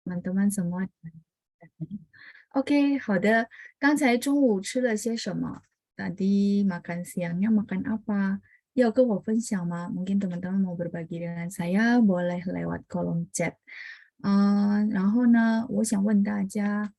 teman-teman semua. Oke, 好的。刚才中午吃了些什么？Tadi makan siangnya makan apa? 要跟我分享吗？Mungkin teman-teman mau berbagi dengan saya, boleh lewat kolom chat. 然后呢，我想问大家，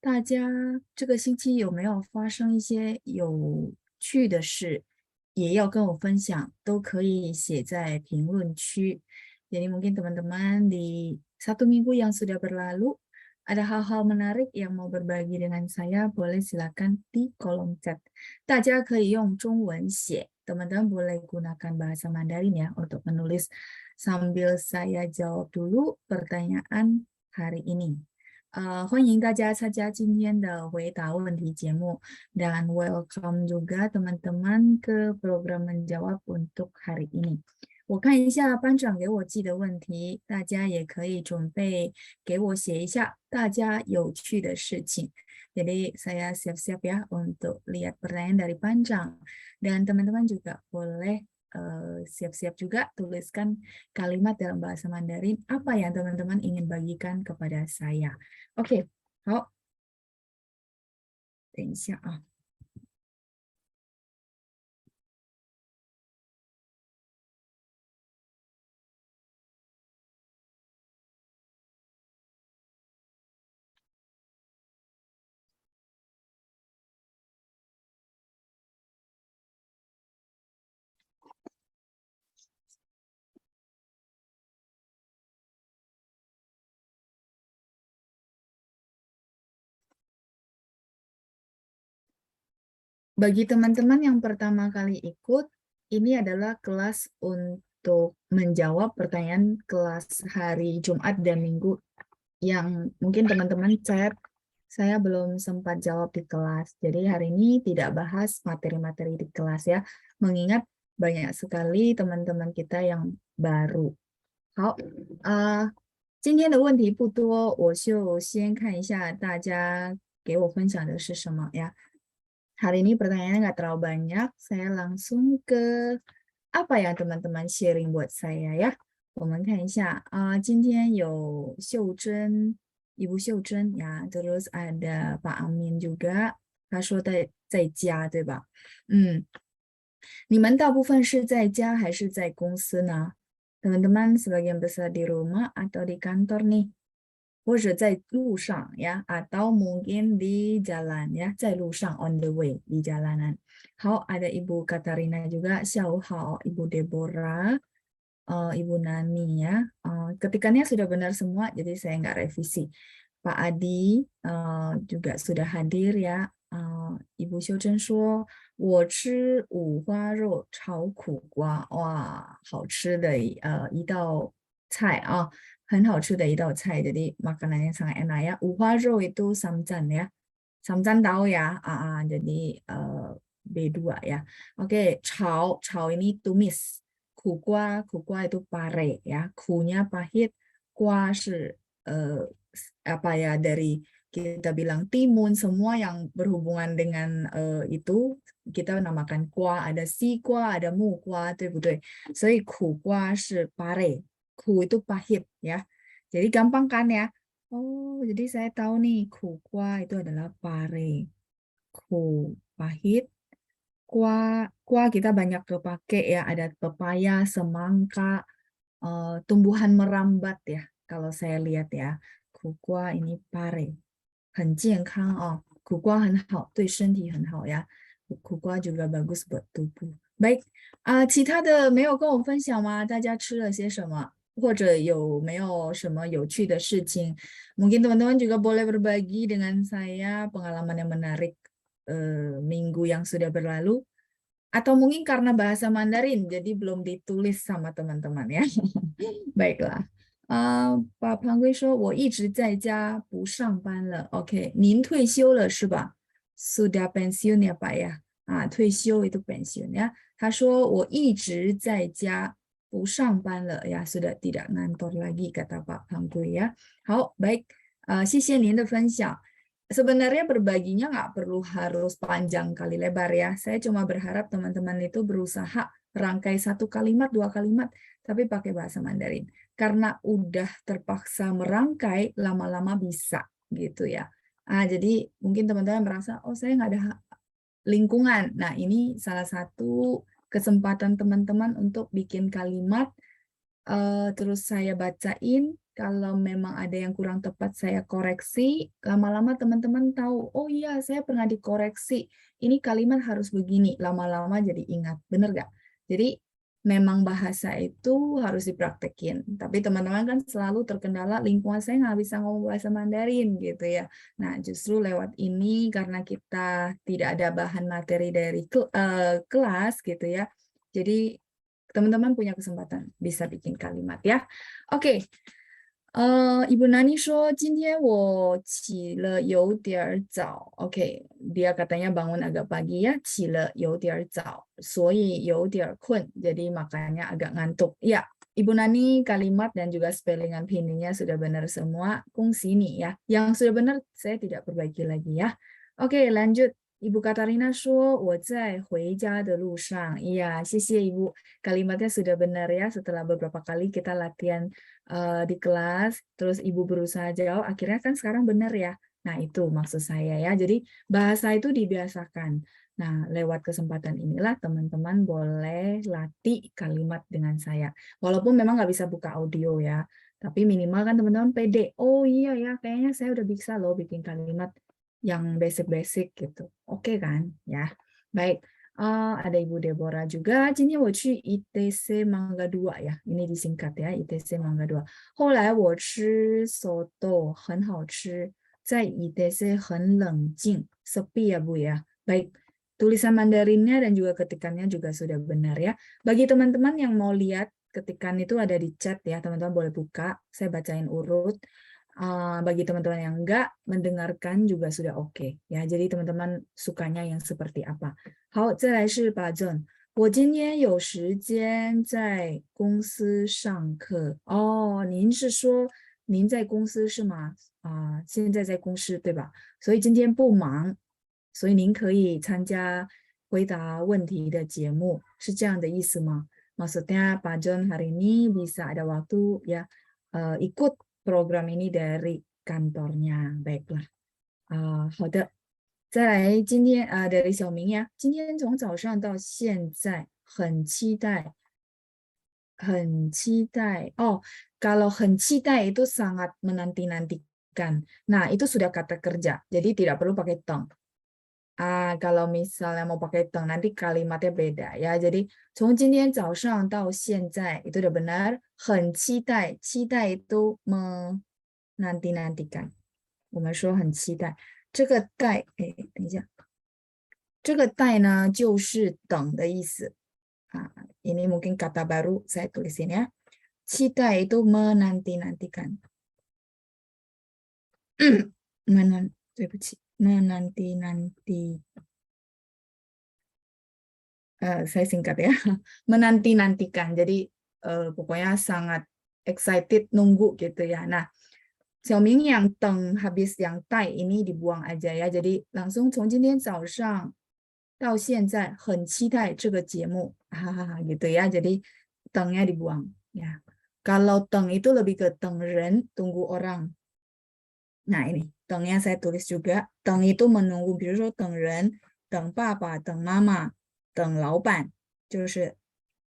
大家这个星期有没有发生一些有趣的事，也要跟我分享，都可以写在评论区。Jadi mungkin teman-teman di 1 minggu yang sudah berlalu, ada hal-hal menarik yang mau berbagi dengan saya, boleh silakan di kolom chat. 大家可以用中文写, teman-teman boleh gunakan bahasa Mandarin ya untuk menulis sambil saya jawab dulu pertanyaan hari ini. 欢迎大家参加今天的回答问题节目 dan welcome juga teman-teman ke program menjawab untuk hari ini. 我看一下班长给我寄的问题，大家也可以准备给我写一下大家有趣的事情。Jadi saya siap-siap ya untuk lihat pertanyaan dari Panjang. Dan teman-teman juga boleh siap-siap juga tuliskan kalimat dalam bahasa Mandarin apa yang teman-teman ingin bagikan kepada saya. Oke, 好，等一下啊。Bagi teman-teman yang pertama kali ikut, ini adalah kelas untuk menjawab pertanyaan kelas hari Jumat dan Minggu yang mungkin teman-teman chat, saya belum sempat jawab di kelas. Jadi hari ini tidak bahas materi-materi di kelas ya, mengingat banyak sekali teman-teman kita yang baru. 好，今天的问题不多，我就先看一下大家给我分享的是什么呀。Hari ini pertanyaannya nggak terlalu banyak, saya langsung ke apa yang teman-teman sharing buat saya ya. 我们看一下今天有秀珍，Ibu秀珍ya, terus ada Pak Amin juga, 他说在家对吧？你们大部分是在家还是在公司呢？ Teman-teman sebagian besar di rumah atau di kantor nih? 或者在路上呀，atau mungkin di jalan ya，在路上 on the way di jalanan. 好，ada Ibu Katarina juga， 下午好，Ibu Deborah, Ibu Nani ya. Ketikannya sudah benar semua, jadi saya nggak revisi. Pak Adi juga sudah hadir ya. Ibu Xiuchen 说，我吃五花肉炒苦瓜，哇，好吃的一道菜啊。很好吃的一道菜, jadi makanannya sangat enak ya. 五花肉 itu samjan ya, samjan tahu ya, jadi B2 ya. Oke, 炒 ini tumis, 苦瓜 itu pare ya, kunya pahit, 瓜 是apa ya, dari kita bilang timun, semua yang berhubungan dengan itu kita namakan 瓜, ada 西瓜 ada 木瓜对不对？所以苦瓜是 pare, ku itu pahit ya. Jadi gampang kan ya? Oh, jadi saya tahu nih, kukwa itu adalah pare. Ku pahit, kwa kita banyak kepake ya, ada pepaya, semangka, tumbuhan merambat ya. Kalau saya lihat ya, kukwa ini pare. 很健康哦，苦瓜很好，对身体很好呀。苦瓜 juga bagus buat tubuh. Baik, 其他的没有跟我分享吗？大家吃了些什么？或者有没有什么有趣的事情？ Mungkin teman-teman juga boleh berbagi dengan saya pengalaman yang menarik minggu yang sudah berlalu. Atau mungkin karena bahasa Mandarin, jadi belum ditulis sama teman-teman ya. Baiklah. 把庞龟说我一直在家不上班了 OK 您退休了是吧 sudah pensiun ya Pak ya 退休 itu pensiun ya 他说我一直在家不上班了 ya sudah tidak ngantor lagi kata Pak Pangui ya 好 baik 谢谢您的分享 sebenarnya berbaginya nggak perlu harus panjang kali lebar ya saya cuma berharap teman-teman itu berusaha rangkai 1 kalimat 2 kalimat tapi pakai bahasa Mandarin karena udah terpaksa merangkai, lama-lama bisa gitu ya. Jadi mungkin teman-teman merasa, oh saya nggak ada lingkungan. Nah, ini salah satu kesempatan teman-teman untuk bikin kalimat, terus saya bacain, kalau memang ada yang kurang tepat saya koreksi, lama-lama teman-teman tahu, oh iya saya pernah dikoreksi, ini kalimat harus begini, lama-lama jadi ingat, bener nggak? Jadi memang bahasa itu harus dipraktekin, tapi teman-teman kan selalu terkendala lingkungan saya nggak bisa ngomong bahasa Mandarin gitu ya. Nah justru lewat ini karena kita tidak ada bahan materi dari kelas gitu ya, jadi teman-teman punya kesempatan bisa bikin kalimat ya. Oke, Ibu Nani 说今天我起了有点儿早. Oke, dia katanya bangun agak pagi ya, 起了有点儿早，所以有点儿困. Jadi makanya agak ngantuk. Ya, Ibu Nani kalimat dan juga spellingan pinyinya sudah benar semua. Kungsi nih ya. Yang sudah benar saya tidak perbaiki lagi ya. Oke, lanjut. Ibu Katarina 说我在回家的路上. Iya, 谢谢Ibu. Kalimatnya sudah benar ya setelah beberapa kali kita latihan di kelas, terus Ibu berusaha jawab, akhirnya kan sekarang benar ya. Nah, itu maksud saya ya. Jadi bahasa itu dibiasakan. Nah, lewat kesempatan inilah teman-teman boleh latih kalimat dengan saya. Walaupun memang nggak bisa buka audio ya, tapi minimal kan teman-teman pede. Oh iya ya, kayaknya saya udah bisa loh bikin kalimat yang basic-basic gitu. Oke kan? Ya. Baik. Ada Ibu Deborah juga. 今天我去 ITC Mangga 2 ya. Ini disingkat ya, ITC Mangga 2. 后来我吃 soto 很好吃，在 ITC 很冷静. Sepi ya Bu ya. Baik. Tulisan Mandarinnya dan juga ketikannya juga sudah benar ya. Bagi teman-teman yang mau lihat ketikan itu ada di chat ya, teman-teman boleh buka. Saya bacain urut. Bagi teman-teman yang enggak, mendengarkan juga sudah oke. Ya, jadi teman-teman sukanya yang seperti apa. 好，再来是把证。我今天有时间在公司上课。哦，您是说您在公司是吗？现在在公司对吧？所以今天不忙，所以您可以参加回答问题的节目，是这样的意思吗？ Maksudnya Pak John hari ini bisa ada waktu ya ikut program ini dari kantornya. Baiklah. 好的。再来，今天dari 小明呀，今天从早上到现在，很期待oh kalau 很期待 itu sangat menanti-nantikan. Nah itu sudah kata kerja, jadi tidak perlu pakai tong. Kalau misalnya mau pakai tong nanti kalimatnya beda ya. Jadi 从今天早上到现在 itu udah benar. 很期待，期待 itu menanti-nantikan. 我们说很期待。这个待，等一下，这个待呢就是等的意思。Ini mungkin kata baru saya tulisin ya. 期待 itu menanti-nantikan. 对不起。menanti-nanti saya singkat ya, menanti-nantikan, jadi pokoknya sangat excited nunggu gitu ya. Nah Xiaoming yang teng habis yang tai ini dibuang aja ya, jadi langsung 从今天早上到现在很期待这个节目gitu ya, jadi tengnya dibuang ya. Kalau teng itu lebih ke teng ren, tunggu orang. Nah ini tengnya saya tulis juga. Teng itu menunggu, 比如说等人、等爸爸、等妈妈、等老板，就是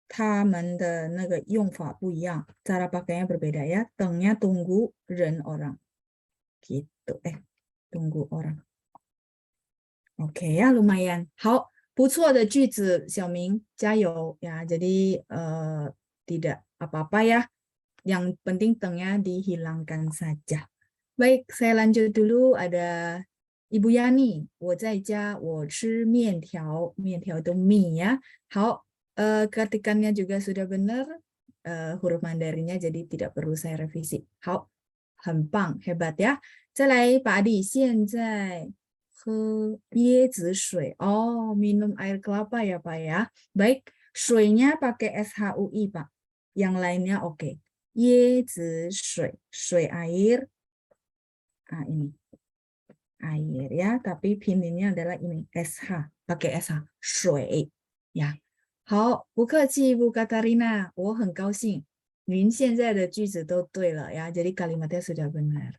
他们的那个用法不一样，cara pakainya berbeda ya. Tengnya tunggu ren orang. Gitu tunggu orang. Oke ya lumayan. 好，不错的句子，小明加油ya. Jadi tidak apa-apa ya. Yang penting tengnya dihilangkan saja. Baik, saya lanjut dulu. Ada Ibu Yani, 我在家我吃面条，面条 itu mie ya. 好，ketikannya juga sudah benar, huruf Mandarinnya jadi tidak perlu saya revisi. 好，很棒，hebat ya. 再来，Pak Adi, 现在喝椰子水. Oh, minum air kelapa ya Pak ya. Baik, 水nya pakai SHUI Pak. Yang lainnya oke. 椰子水, 水 air. Ini air ya, tapi pinginnya adalah ini SH, pakai SH, 水 ya. 好，不客气，Bu Katarina，我很高兴。您现在的句子都对了ya, jadi kalimatnya sudah benar.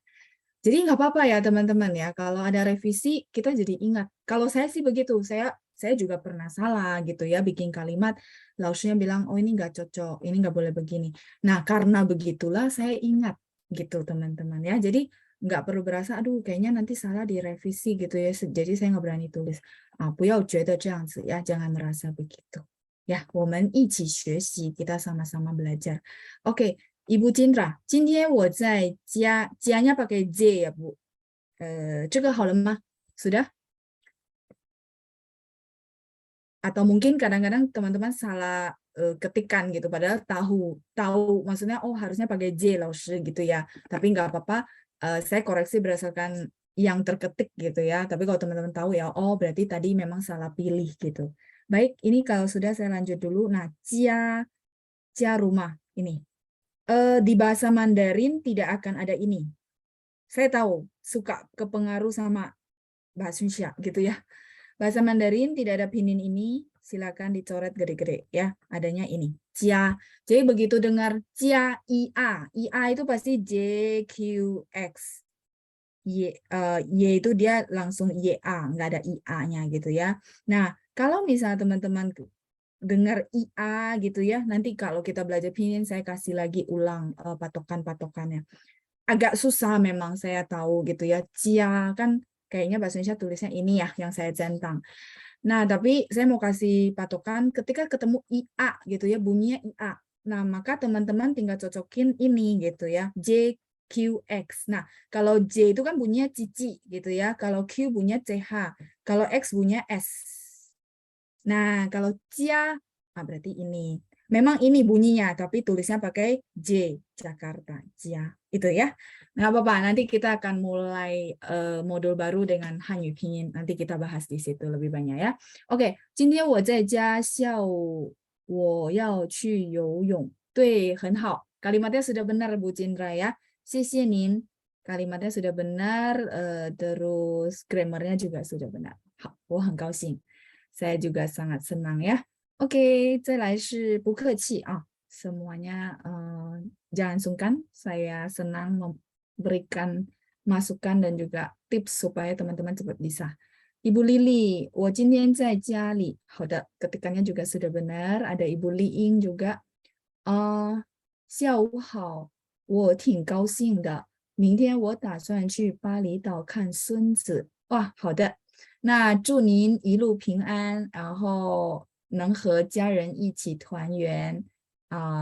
Jadi nggak apa-apa ya teman-teman ya, kalau ada revisi kita jadi ingat. Kalau saya sih begitu, saya juga pernah salah gitu ya, bikin kalimat, lausnya bilang, oh ini nggak cocok, ini nggak boleh begini. Nah karena begitulah saya ingat gitu teman-teman ya. Jadi nggak perlu berasa, aduh kayaknya nanti salah direvisi gitu ya. Jadi saya nggak berani tulis. 不要觉得这样子ya, jangan merasa begitu. Ya, 我们一起学习, kita sama-sama belajar. Oke, Ibu Cindra, 今天我在家nya pakai J ya Bu. 这个好了吗? Sudah? Atau mungkin kadang-kadang teman-teman salah ketikan gitu, padahal tahu maksudnya oh harusnya pakai J 老师 gitu ya. Tapi nggak apa-apa, saya koreksi berdasarkan yang terketik gitu ya. Tapi kalau teman-teman tahu ya, oh berarti tadi memang salah pilih gitu. Baik, ini kalau sudah saya lanjut dulu. Nah, jia rumah ini. Di bahasa Mandarin tidak akan ada ini. Saya tahu suka kepengaruh sama bahasa Indonesia gitu ya. Bahasa Mandarin tidak ada pinin ini, silakan dicoret gede-gede ya. Adanya ini, jia. Jadi begitu dengar jia ia itu pasti J Q X. Y itu dia langsung YA, nggak ada IA-nya gitu ya. Nah, kalau misalnya teman-teman dengar IA gitu ya, nanti kalau kita belajar pinyin saya kasih lagi ulang patokan-patokannya. Agak susah memang saya tahu gitu ya. Jia kan kayaknya bahasa Indonesia tulisnya ini ya yang saya centang. Nah, tapi saya mau kasih patokan ketika ketemu IA gitu ya, bunyinya IA. Nah, maka teman-teman tinggal cocokin ini gitu ya, JQX. Nah, kalau J itu kan bunyinya cici gitu ya, kalau Q bunyinya CH, kalau X bunyinya S. Nah, kalau Cia, berarti ini. Memang ini bunyinya, tapi tulisnya pakai J, Jakarta, Cia. Itu ya. Nggak apa-apa, nanti kita akan mulai modul baru dengan Hanyu Pinyin. Nanti kita bahas di situ lebih banyak ya. Oke, 今天我在家下午我要去游泳. 对，很好. Kalimatnya sudah benar, Bu Cindra ya. 谢谢您. Kalimatnya sudah benar, terus grammarnya juga sudah benar. 好，我很高兴。saya juga sangat senang ya. Oke, 再来是不客气啊. Semuanya jangan sungkan. Saya senang memberikan masukan dan juga tips supaya teman-teman cepat bisa. Ibu Lili, 我今天在家里. 好的, ketikannya juga sudah benar. Ada Ibu Liing juga. 下午好，我挺高兴的。明天我打算去巴厘岛看孙子。哇，好的。那祝您一路平安，然后能和家人一起团圆，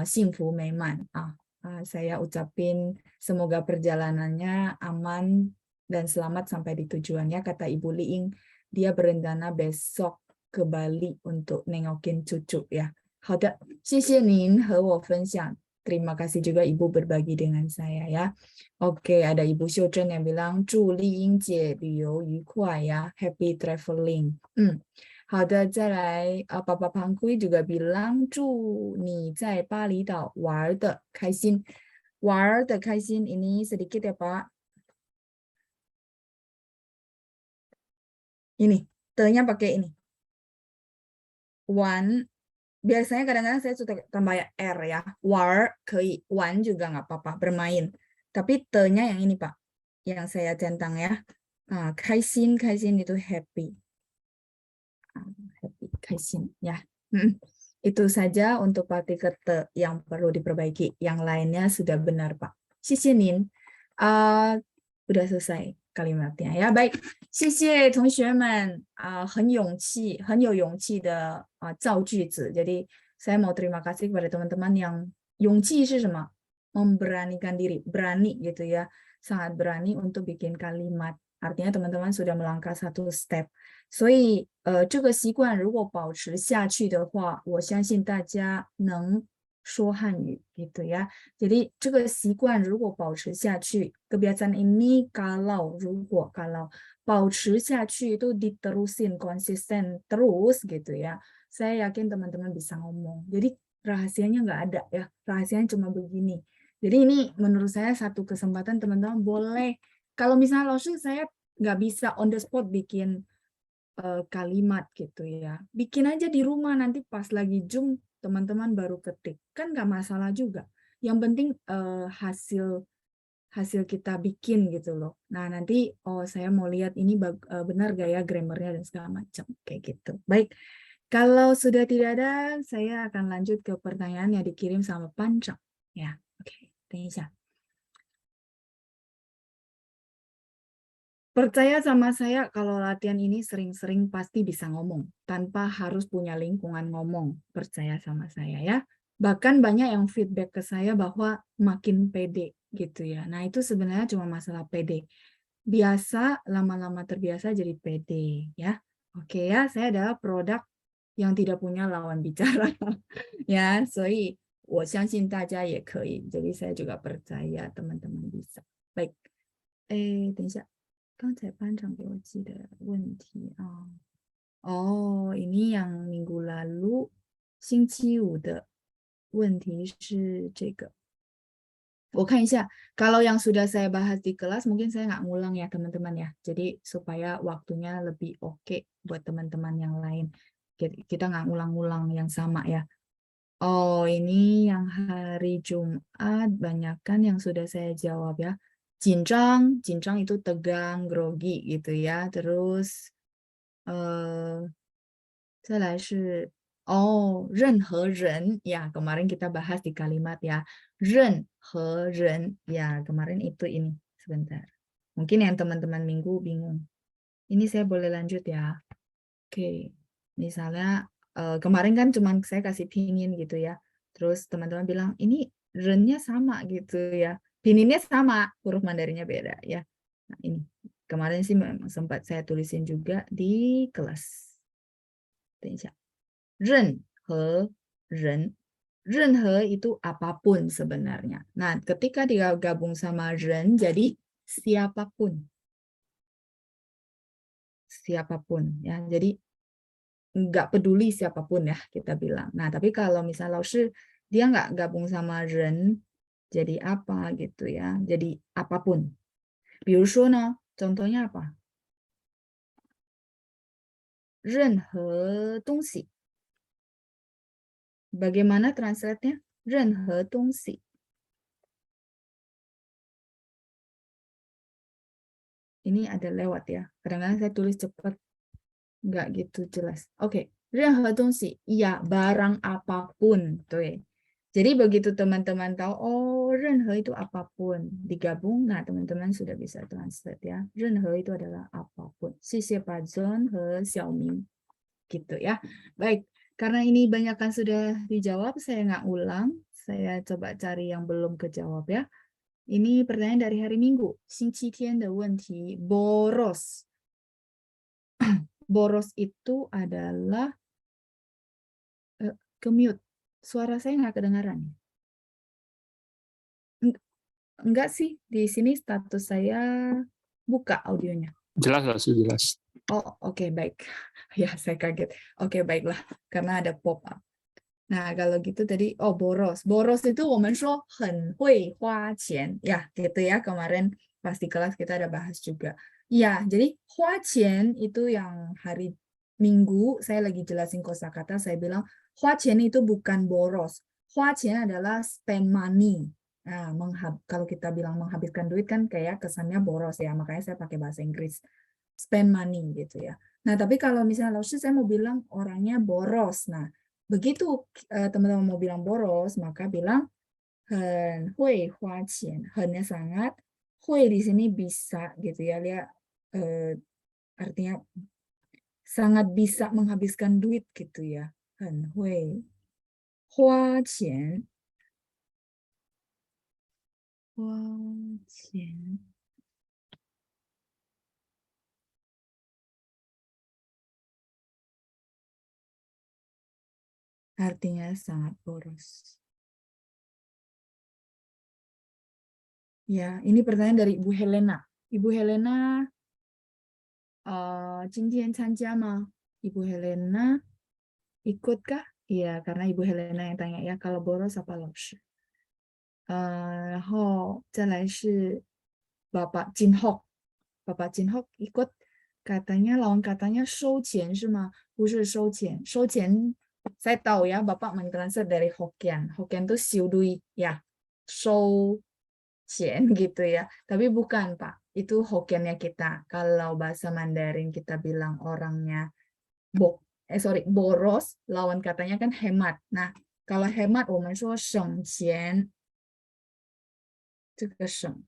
幸福美满啊。Saya ucapin semoga perjalanannya aman dan selamat sampai di tujuannya, kata Ibu Liing. Dia berencana besok ke Bali untuk nengokin cucu ya. 好的，谢谢您和我分享. Terima kasih juga Ibu berbagi dengan saya ya. Oke, ada Ibu Xiuzhen yang bilang 祝丽英姐旅游愉快呀 ，Happy traveling. 好的，再来Papa Pangkui juga bilang 祝你在巴厘岛玩的开心。玩的开心 ini sedikit ya Pak. Ini, te-nya pakai ini. Wan, biasanya kadang-kadang saya suka tambah R ya. War, kei. Wan juga nggak apa-apa, bermain. Tapi te-nya yang ini Pak, yang saya centang ya. Kaisin, kaisin itu happy. Happy, kaisin ya. Itu saja untuk partikel te yang perlu diperbaiki. Yang lainnya sudah benar Pak. Xixienin. Udah selesai kalimatnya ya. Baik, 谢谢同学们很有勇气的造句子. Jadi saya mau terima kasih kepada teman-teman yang 勇气是什么? Memberanikan diri, berani gitu ya. Sangat berani untuk bikin kalimat. Artinya teman-teman sudah melangkah satu step. 所以这个习惯如果保持下去的话，我相信大家能说汉语 gitu ya. Jadi 这个习惯如果保持下去, kebiasaan ini kalau 保持下去itu diterusin konsisten terus gitu ya. Saya yakin teman-teman bisa ngomong. Jadi rahasianya nggak ada ya. Rahasianya cuma begini. Jadi ini menurut saya satu kesempatan teman-teman boleh. Kalau misalnya saya nggak bisa on the spot bikin kalimat gitu ya. Bikin aja di rumah nanti pas lagi Zoom teman-teman baru ketik. Kan nggak masalah juga. yang penting hasil kita bikin gitu loh. Nah, nanti saya mau lihat ini benar gak ya grammarnya dan segala macam kayak gitu. Baik. Kalau sudah tidak ada, saya akan lanjut ke pertanyaan yang dikirim sama Pancang. Ya, oke. Tanya. Percaya sama saya kalau latihan ini sering-sering pasti bisa ngomong tanpa harus punya lingkungan ngomong. Percaya sama saya ya. Bahkan banyak yang feedback ke saya bahwa makin pede gitu ya. Nah, itu sebenarnya cuma masalah pede. Biasa lama-lama terbiasa jadi pede ya. Oke ya, saya adalah produk yang tidak punya lawan bicara. Ya, 所以我相信大家也可以. Jadi saya juga percaya teman-teman bisa. Baik. 等一下。刚才班长给我寄的问题啊，ini yang minggu lalu 星期五的问题是这个。我看一下, kalau yang sudah saya bahas di kelas mungkin saya nggak ngulang ya teman-teman ya. Jadi supaya waktunya lebih oke buat teman-teman yang lain. Kita nggak ngulang-ngulang yang sama ya. Oh, ini yang hari Jumat banyakkan yang sudah saya jawab ya. Jinjang itu tegang, grogi gitu ya. Terus 再来是 任何人 ya, kemarin kita bahas di kalimat ya. 任何人 ya, kemarin itu ini. Sebentar. Mungkin yang teman-teman minggu bingung. Ini saya boleh lanjut ya. Oke. Misalnya kemarin kan cuma saya kasih pinyin gitu ya. Terus teman-teman bilang, ini rennya sama gitu ya. Pininnya sama, huruf Mandarinnya beda ya. Nah, ini. Kemarin sih memang sempat saya tulisin juga di kelas. 等一下. 任何人. 任何 itu apapun sebenarnya. Nah, ketika digabung sama ren, jadi siapapun. Siapapun ya. Jadi nggak peduli siapapun ya kita bilang. Nah, tapi kalau misalnya Laoshi dia nggak gabung sama ren, jadi apa gitu ya. Jadi apapun. 比如说呢, contohnya apa? 任何东西. Bagaimana translate-nya? 任何东西. Ini ada lewat ya. Kadang-kadang saya tulis cepat. Nggak gitu jelas. Oke. 任何东西. Ya, barang apapun. Tuh. Jadi begitu teman-teman tahu, oh 任何 itu apapun. Digabung, nah teman-teman sudah bisa translate ya. 任何 itu adalah apapun. 谢谢Pak John和小明. Gitu ya. Baik. Karena ini banyakkan sudah dijawab, saya nggak ulang. Saya coba cari yang belum kejawab ya. Ini pertanyaan dari hari Minggu. 星期天的问题, boros. Boros itu adalah commute. Suara saya nggak kedengaran. Enggak sih, di sini status saya buka audionya. Jelas, jelas. Oh, oke, baik. Ya, saya kaget. Oke, baiklah. Karena ada pop-up. Nah, kalau gitu tadi, boros. Boros itu 我们说很会花钱. Ya, gitu ya. Kemarin pas di kelas kita ada bahas juga. Ya, jadi 花钱itu yang hari Minggu, saya lagi jelasin kosakata, saya bilang 花钱 itu bukan boros. 花钱 adalah spend money. Nah, kalau kita bilang menghabiskan duit kan kayak kesannya boros ya, makanya saya pakai bahasa Inggris. Spend money gitu ya. Nah, tapi kalau misalnya saya mau bilang orangnya boros. Nah, begitu teman-teman mau bilang boros, maka bilang 很会花钱. 很nya sangat, 会 di sini bisa gitu ya. Lihat artinya sangat bisa menghabiskan duit gitu ya. 很会花钱. 花钱. Artinya sangat boros. Ya, ini pertanyaan dari Ibu Helena. Ibu Helena, 今天参加吗? Ibu Helena ikutkah? Iya, karena Ibu Helena yang tanya ya, kalau boros apa Laoshi? 然后再来是 Bapak Jinhok. Bapak Jinhok ikut, katanya lawan katanya 收钱是吗? 不是收钱. 收钱 saya tahu ya, Bapak mentranslate dari Hokkien. Hokkien itu siu dui ya. show Cien gitu ya. Tapi bukan, Pak. Itu Hokkiennya kita. Kalau bahasa Mandarin kita bilang orangnya boros, lawan katanya kan hemat. Nah, kalau hemat, 我们说省钱，这个省.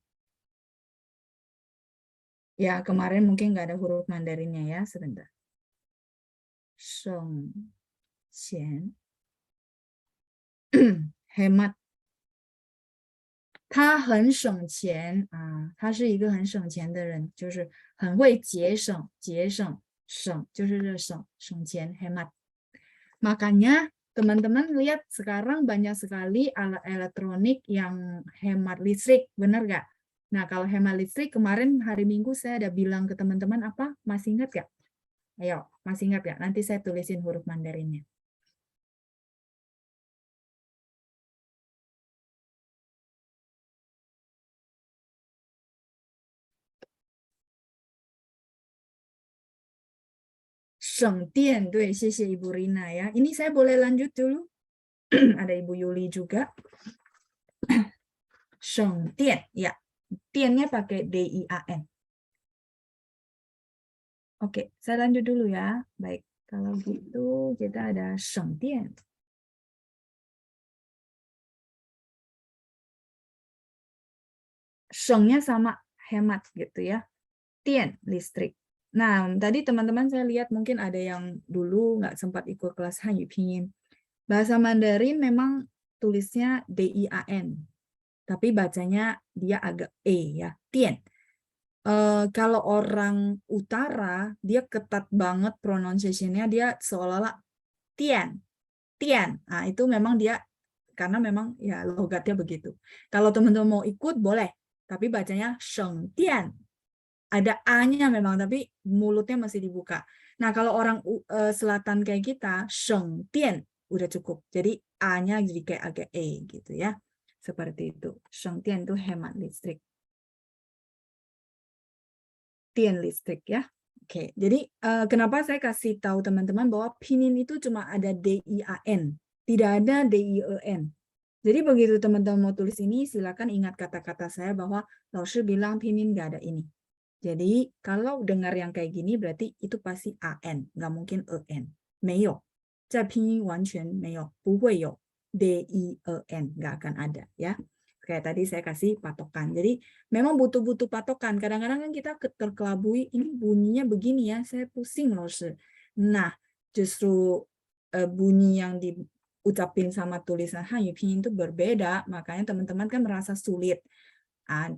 Ya, kemarin mungkin nggak ada huruf Mandarinnya ya, sebentar. 省钱 hemat. 他很省钱啊，他是一个很省钱的人，就是很会节省，省就是这省钱 hemat. Makanya teman-teman lihat sekarang banyak sekali alat elektronik yang hemat listrik, benar nggak? Nah, kalau hemat listrik kemarin hari Minggu saya ada bilang ke teman-teman apa? Masih ingat nggak? Ayo, masih ingat nggak? Nanti saya tulisin huruf Mandarinnya. Shengdian, 对，谢谢 Ibu Rina ya. Ini saya boleh lanjut dulu? Ada Ibu Yuli juga. Shengdian, ya. Diannya pakai D-I-A-N. Oke, saya lanjut dulu ya. Baik, kalau gitu kita ada Shengdian. Shengnya sama hemat gitu ya. Dian, listrik. Nah, tadi teman-teman saya lihat mungkin ada yang dulu nggak sempat ikut kelas Hanyu Pinyin. Bahasa Mandarin memang tulisnya D-I-A-N. Tapi bacanya dia agak E ya, Dian. Kalau orang utara, dia ketat banget pronunciation-nya, dia seolah-olah Tian, Tian. Nah, itu memang dia, karena memang ya logatnya begitu. Kalau teman-teman mau ikut, boleh. Tapi bacanya Sheng Tian. Ada A-nya memang, tapi mulutnya masih dibuka. Nah, kalau orang selatan kayak kita, Sheng Tian, udah cukup. Jadi A-nya jadi kayak agak E gitu ya. Seperti itu. Sheng Tian itu hemat listrik. Tian listrik ya. Oke, jadi kenapa saya kasih tahu teman-teman bahwa Pinyin itu cuma ada D-I-A-N, tidak ada D-I-E-N. Jadi begitu teman-teman mau tulis ini, silakan ingat kata-kata saya bahwa Laoshi bilang Pinyin nggak ada ini. Jadi kalau dengar yang kayak gini berarti itu pasti A-N, nggak mungkin E-N. 没有，在拼音完全没有，不会有 D-I-E-N, nggak akan ada ya. Kayak tadi saya kasih patokan. Jadi memang butuh patokan. Kadang-kadang kan kita terkelabui, ini bunyinya begini ya, saya pusing loh. Nah, justru bunyi yang diucapin sama tulisan Hanyu Pinyin itu berbeda, makanya teman-teman kan merasa sulit.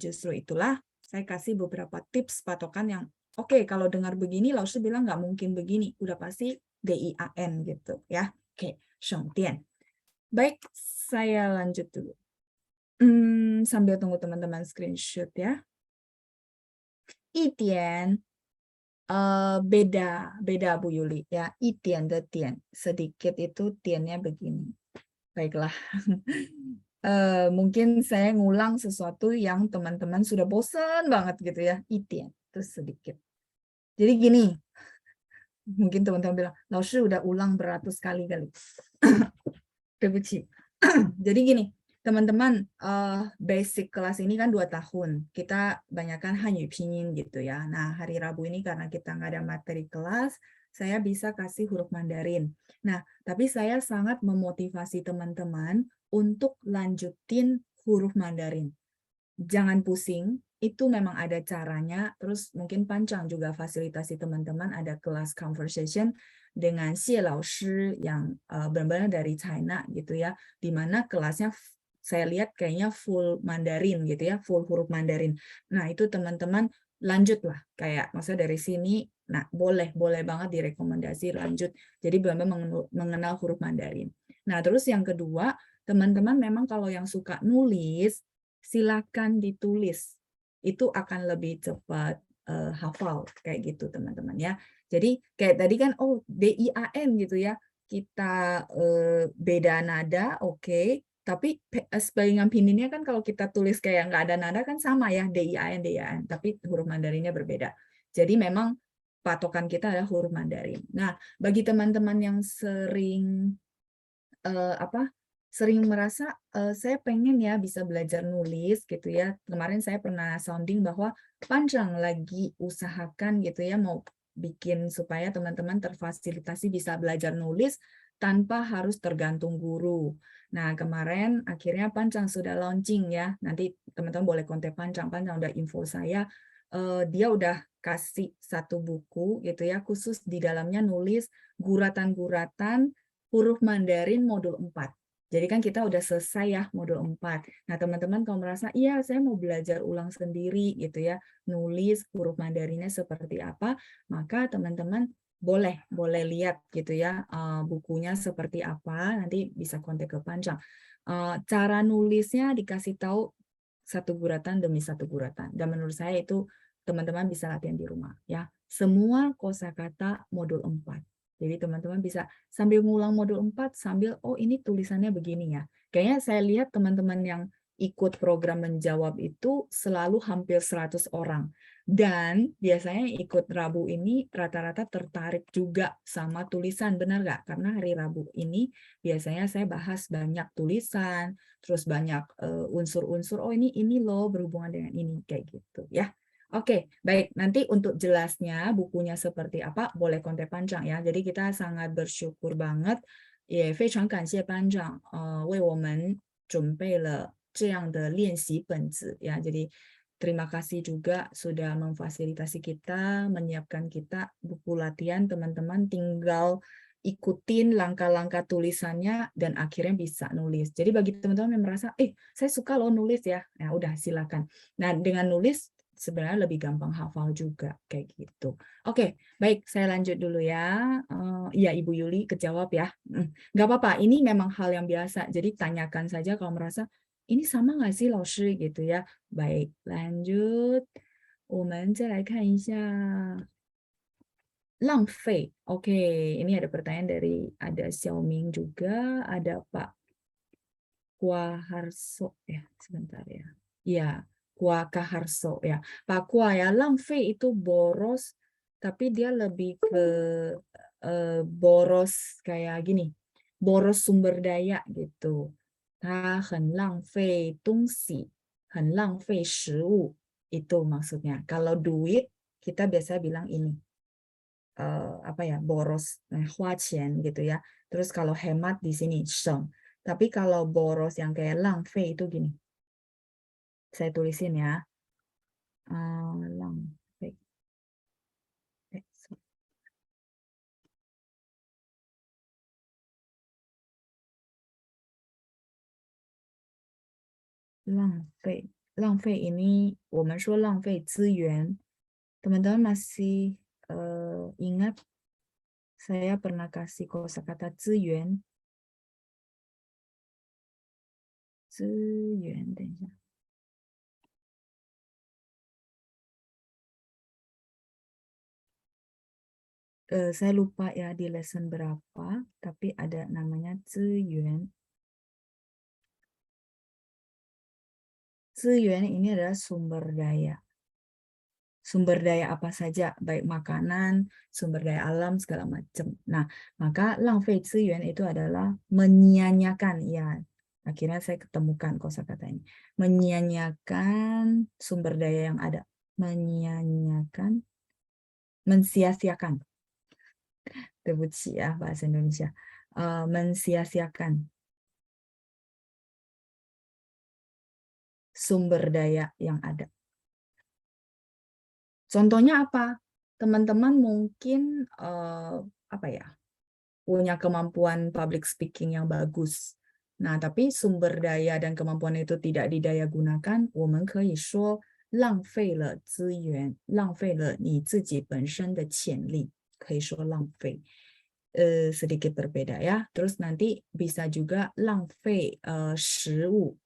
Justru itulah saya kasih beberapa tips patokan yang oke, kalau dengar begini, Laoshi bilang nggak mungkin begini, udah pasti D-I-A-N gitu ya. Oke, Shengdian. Baik, saya lanjut dulu. Sambil tunggu teman-teman screenshot ya. Itian beda Bu Yuli ya. Itian de tian, sedikit itu tiannya begini. Baiklah. Mungkin saya ngulang sesuatu yang teman-teman sudah bosan banget gitu ya. Itian itu sedikit. Jadi gini, mungkin teman-teman bilang, Laoshi udah ulang beratus kali. Jadi gini, teman-teman, basic kelas ini kan 2 tahun. Kita banyakkan Hanyu Pinyin gitu ya. Nah, hari Rabu ini karena kita nggak ada materi kelas, saya bisa kasih huruf Mandarin. Nah, tapi saya sangat memotivasi teman-teman untuk lanjutin huruf Mandarin. Jangan pusing, itu memang ada caranya. Terus mungkin Pancang juga fasilitasi teman-teman ada kelas conversation dengan Xie Laoshi yang benar-benar dari China gitu ya, di mana kelasnya saya lihat kayaknya full Mandarin gitu ya, full huruf Mandarin. Nah, itu teman-teman lanjutlah kayak maksudnya dari sini, nah boleh banget direkomendasi lanjut. Jadi benar-benar mengenal huruf Mandarin. Nah, terus yang kedua, teman-teman memang kalau yang suka nulis, silakan ditulis. Itu akan lebih cepat hafal kayak gitu teman-teman ya. Jadi kayak tadi kan D-I-A-N gitu ya. Kita beda nada, oke. Tapi sebagian Pinyinya kan kalau kita tulis kayak nggak ada nada kan sama ya, D-I-A-N, D-I-A-N. Tapi huruf Mandarinnya berbeda. Jadi memang patokan kita adalah huruf Mandarin. Nah, bagi teman-teman yang sering sering merasa, saya pengen ya bisa belajar nulis gitu ya. Kemarin saya pernah sounding bahwa panjang lagi usahakan gitu ya, mau bikin supaya teman-teman terfasilitasi bisa belajar nulis tanpa harus tergantung guru. Nah, kemarin akhirnya Pancang sudah launching ya. Nanti teman-teman boleh kontak Pancang. Pancang udah info saya, dia udah kasih satu buku gitu ya, khusus di dalamnya nulis guratan-guratan huruf Mandarin modul 4. Jadi kan kita udah selesai ya modul 4. Nah, teman-teman kalau merasa, iya saya mau belajar ulang sendiri gitu ya, nulis huruf Mandarinnya seperti apa, maka teman-teman boleh lihat gitu ya, bukunya seperti apa, nanti bisa kontak ke Pancang. Cara nulisnya dikasih tahu satu guratan demi satu guratan. Dan menurut saya itu teman-teman bisa latihan di rumah ya. Semua kosakata modul 4. Jadi teman-teman bisa sambil ngulang modul 4 sambil oh ini tulisannya begini ya. Kayaknya saya lihat teman-teman yang ikut program menjawab itu selalu hampir 100 orang. Dan biasanya ikut Rabu ini rata-rata tertarik juga sama tulisan, benar nggak? Karena hari Rabu ini biasanya saya bahas banyak tulisan, terus banyak unsur-unsur, oh ini loh berhubungan dengan ini, kayak gitu ya. Oke, baik. Nanti untuk jelasnya bukunya seperti apa, boleh kontak Pancang ya. Jadi kita sangat bersyukur banget, 也非常感谢班长，为我们准备了这样的练习本子ya. Jadi terima kasih juga sudah memfasilitasi kita, menyiapkan kita buku latihan, teman-teman tinggal ikutin langkah-langkah tulisannya dan akhirnya bisa nulis. Jadi bagi teman-teman yang merasa, saya suka loh nulis ya, ya udah silakan. Nah dengan nulis sebenarnya lebih gampang hafal juga kayak gitu. Oke, baik saya lanjut dulu ya. Iya Ibu Yuli kejawab ya. Nggak apa-apa, ini memang hal yang biasa. Jadi tanyakan saja kalau merasa ini sama nggak sih 老师 gitu ya. Baik, lanjut. 我们再来看一下浪费. Oke, ini ada pertanyaan dari ada Xiaoming juga, ada Pak Kuaharso ya, sebentar ya. Ya, Kuakaharso ya. Pak Kua ya, 浪费 itu boros, tapi dia lebih ke boros kayak gini, boros sumber daya gitu. 它很浪费东西，很浪费食物, itu maksudnya. Kalau duit, kita biasa bilang ini, apa ya, boros, hua qian gitu ya. Terus kalau hemat di sini, sheng. Tapi kalau boros yang kayak 浪费 itu gini. Saya tulisin ya. 浪费. 浪费 ini 我们说浪费资源. Teman-teman masih ingat saya pernah kasih kosakata 资源. 资源, 等一下. Saya lupa ya di lesson berapa, tapi ada namanya 资源. 资源 ini adalah sumber daya. Sumber daya apa saja, baik makanan, sumber daya alam, segala macam. Nah, maka 浪费资源 itu adalah menyia-nyiakan. Ya, akhirnya saya ketemukan kosakata ini. Menyia-nyiakan sumber daya yang ada. Menyia-nyiakan, mensia-siakan. Debuci ya, bahasa Indonesia. Mensia-siakan sumber daya yang ada. Contohnya apa? Teman-teman mungkin apa ya, punya kemampuan public speaking yang bagus. Nah, tapi sumber daya dan kemampuan itu tidak didaya gunakan, 我们可以说浪费了资源，浪费了你自己本身的潜力，可以说浪费。Sedikit berbeda ya. Terus nanti bisa juga 浪费食物.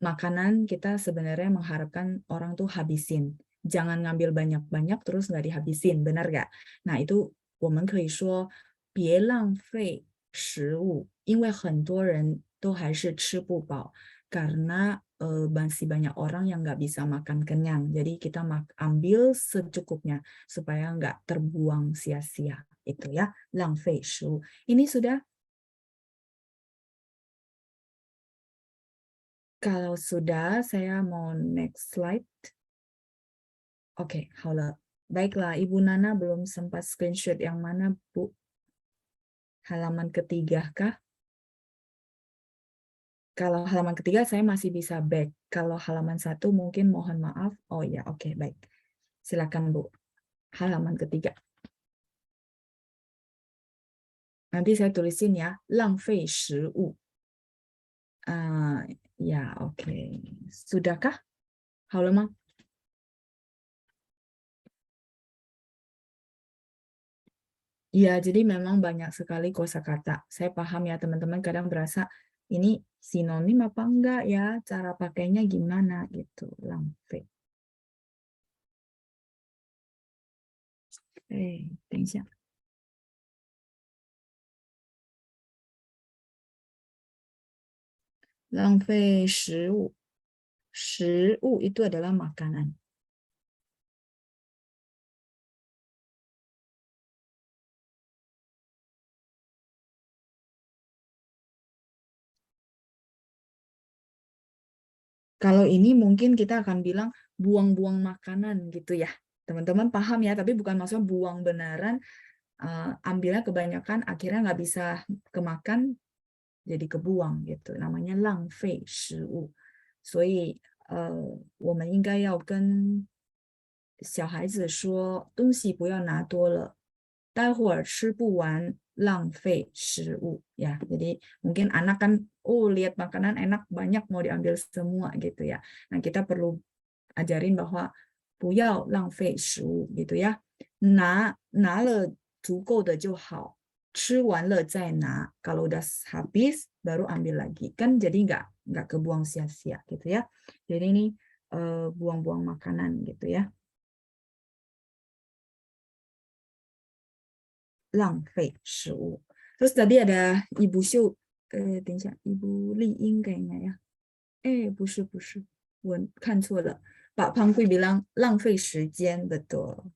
Makanan kita sebenarnya mengharapkan orang tuh habisin. Jangan ngambil banyak-banyak terus nggak dihabisin, benar nggak? Nah, itu 我们可以说别浪费食物，因为很多人都还是吃不饱，karena masih banyak orang yang nggak bisa makan kenyang. Jadi kita ambil secukupnya supaya nggak terbuang sia-sia. Itu ya, 浪费食物. Ini sudah Kalau sudah, saya mau next slide. Oke, 好了. Baiklah, Ibu Nana belum sempat screenshot yang mana, Bu? Halaman ketiga kah? Kalau halaman ketiga saya masih bisa back. Kalau halaman satu mungkin mohon maaf. Oh ya, oke, baik. Silakan, Bu. Halaman ketiga. Nanti saya tulisin ya, 浪费食物. Ya, oke. Sudahkah? 好了吗? Ya, jadi memang banyak sekali kosakata. Saya paham ya, teman-teman kadang berasa ini sinonim apa enggak ya, cara pakainya gimana gitu. 浪费. 等一下. 浪费食物. 食物 itu adalah makanan. Kalau ini mungkin kita akan bilang buang-buang makanan gitu ya. Teman-teman paham ya, tapi bukan maksudnya buang beneran, ambilnya kebanyakan akhirnya nggak bisa kemakan jadi kebuang gitu. Namanya 浪费食物。所以我们应该要跟小孩子说，东西不要拿多了，待会儿吃不完，浪费食物ya. Jadi mungkin anak kan lihat makanan enak banyak mau diambil semua gitu ya. Nah, kita perlu ajarin bahwa 不要浪费食物 gitu ya. 拿了足够的就好，吃完了再拿. Kalau udah habis baru ambil lagi. Kan jadi nggak kebuang sia-sia gitu ya. Jadi ini buang-buang makanan gitu ya. 浪费食物. Terus tadi ada Ibu Syu, 等一下, Ibu Li Ying kayaknya ya. 不是, 我看错了. Pak Pangkui bilang 浪费时间, betul.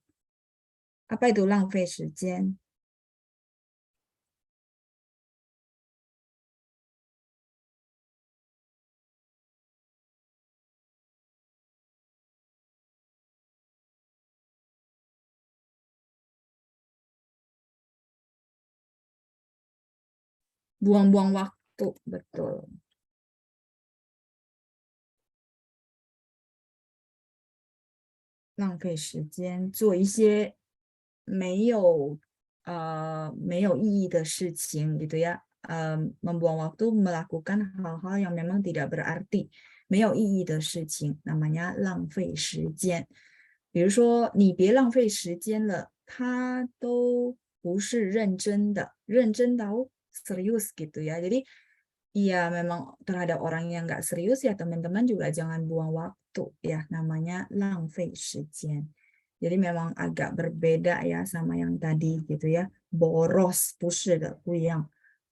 Apa itu 浪费时间? Buang-buang waktu, betul. 浪费时间做一些没有意义的事情gitu ya. Membuang waktu melakukan hal-hal yang memang tidak berarti, 没有意义的事情 namanya 浪费时间。比如说你别浪费时间了，他都不是认真的，认真tahu serius gitu ya. Jadi iya memang terhadap orang yang nggak serius ya teman-teman juga jangan buang waktu ya, namanya 浪费时间. Jadi memang agak berbeda ya sama yang tadi gitu ya, boros 不是的不一样.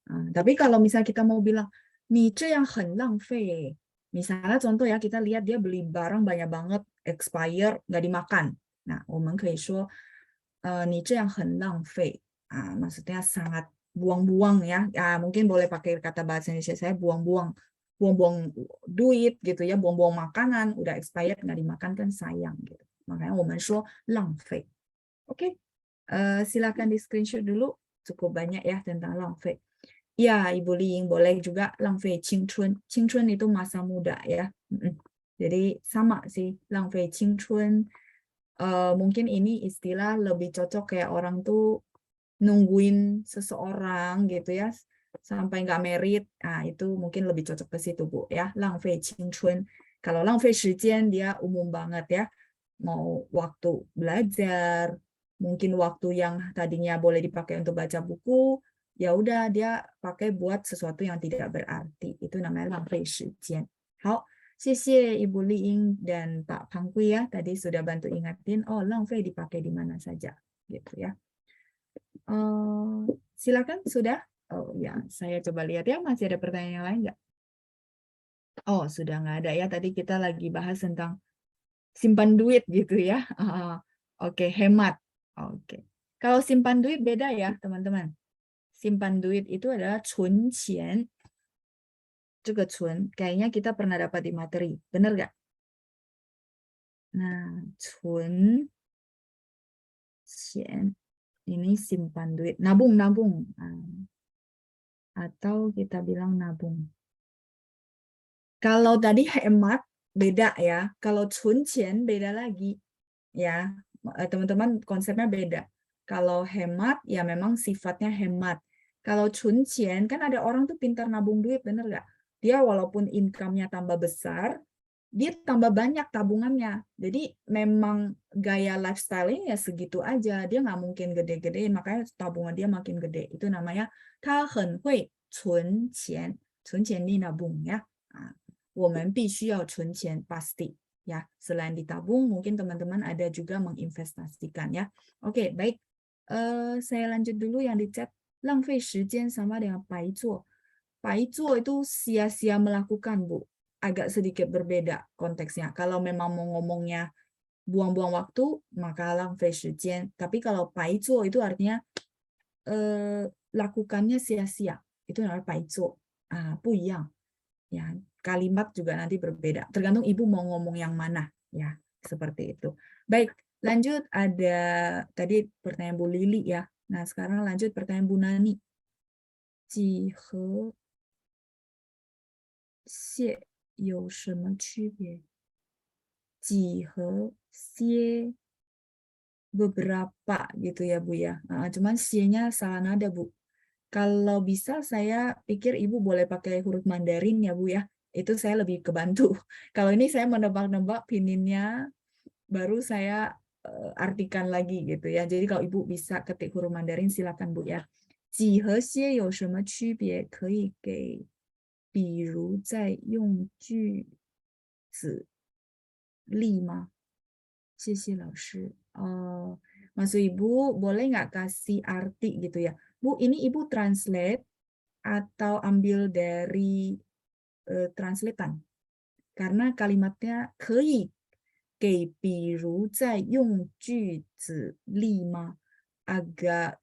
Tapi kalau misalnya kita mau bilang 你这样很浪费, misalnya contoh ya kita lihat dia beli barang banyak banget expire nggak dimakan. Nah, 我们可以说你这样很浪费. Maksudnya sangat buang-buang ya. Mungkin boleh pakai kata bahasa Indonesia saya buang-buang duit gitu ya, buang-buang makanan udah expired nggak dimakan kan sayang gitu. Makanya 我们说浪费. Oke. Silakan di screenshot dulu, cukup banyak ya tentang 浪费. Ya, Ibu Ling boleh juga 浪费青春. 青春 itu masa muda ya. Jadi sama sih 浪费青春. Mungkin ini istilah lebih cocok kayak orang tuh nungguin seseorang gitu ya sampai nggak merit. Itu mungkin lebih cocok ke situ Bu ya. 浪费青春. Kalau 浪费时间 dia umum banget ya. Mau waktu belajar, mungkin waktu yang tadinya boleh dipakai untuk baca buku, ya udah dia pakai buat sesuatu yang tidak berarti. Itu namanya 浪费时间. 好，谢谢Ibu Liing dan Pak Pangkui ya. Tadi sudah bantu ingatin, 浪费 dipakai di mana saja gitu ya. Silakan sudah. Ya, saya coba lihat ya masih ada pertanyaan yang lain nggak? Sudah nggak ada ya. Tadi kita lagi bahas tentang simpan duit gitu ya. Oke, hemat. Oke. Kalau simpan duit beda ya, teman-teman. Simpan duit itu adalah 存钱.这个存 kayaknya kita pernah dapat di materi, bener nggak? Nah, 存 钱 ini simpan duit, nabung. Atau kita bilang nabung. Kalau tadi hemat beda ya. Kalau 存钱 beda lagi ya. Teman-teman konsepnya beda. Kalau hemat ya memang sifatnya hemat. Kalau 存钱 kan ada orang tuh pintar nabung duit, bener nggak? Dia walaupun income-nya tambah besar, dia tambah banyak tabungannya. Jadi memang gaya lifestyle-nya ya segitu aja. Dia nggak mungkin gede-gedein, makanya tabungan dia makin gede. Itu namanya 他很会存钱，存钱nih nabung ya. 我们必须要存钱 pasti ya. Selain ditabung, mungkin teman-teman ada juga menginvestasikan ya. Oke, baik. Saya lanjut dulu yang di chat. 浪费时间 sama dengan 白做. 白做 itu sia-sia melakukan, Bu. Agak sedikit berbeda konteksnya. Kalau memang mau ngomongnya buang-buang waktu, maka 浪费时间. Tapi kalau 白做 itu artinya lakukannya sia-sia. Itu namanya 白做. 不一样. Ya, kalimat juga nanti berbeda. Tergantung ibu mau ngomong yang mana. Ya, seperti itu. Baik, lanjut ada tadi pertanyaan Bu Lili ya. Nah, sekarang lanjut pertanyaan Bu Nani. 几和蟹有什么区别？几和些 beberapa gitu ya Bu ya. Cuman sie-nya salah nada Bu. Kalau bisa saya pikir Ibu boleh pakai huruf Mandarin ya Bu ya. Itu saya lebih kebantu. Kalau ini saya menebak-nebak pininnya, baru saya artikan lagi gitu ya. Jadi kalau Ibu bisa ketik huruf Mandarin silakan Bu ya. 几和些有什么区别？可以给比如在用句子例吗？谢谢老师. Maksud Ibu, boleh nggak kasih arti gitu ya? Bu, ini Ibu translate atau ambil dari translatean? Karena kalimatnya 可以给比如在用句子例吗? Agak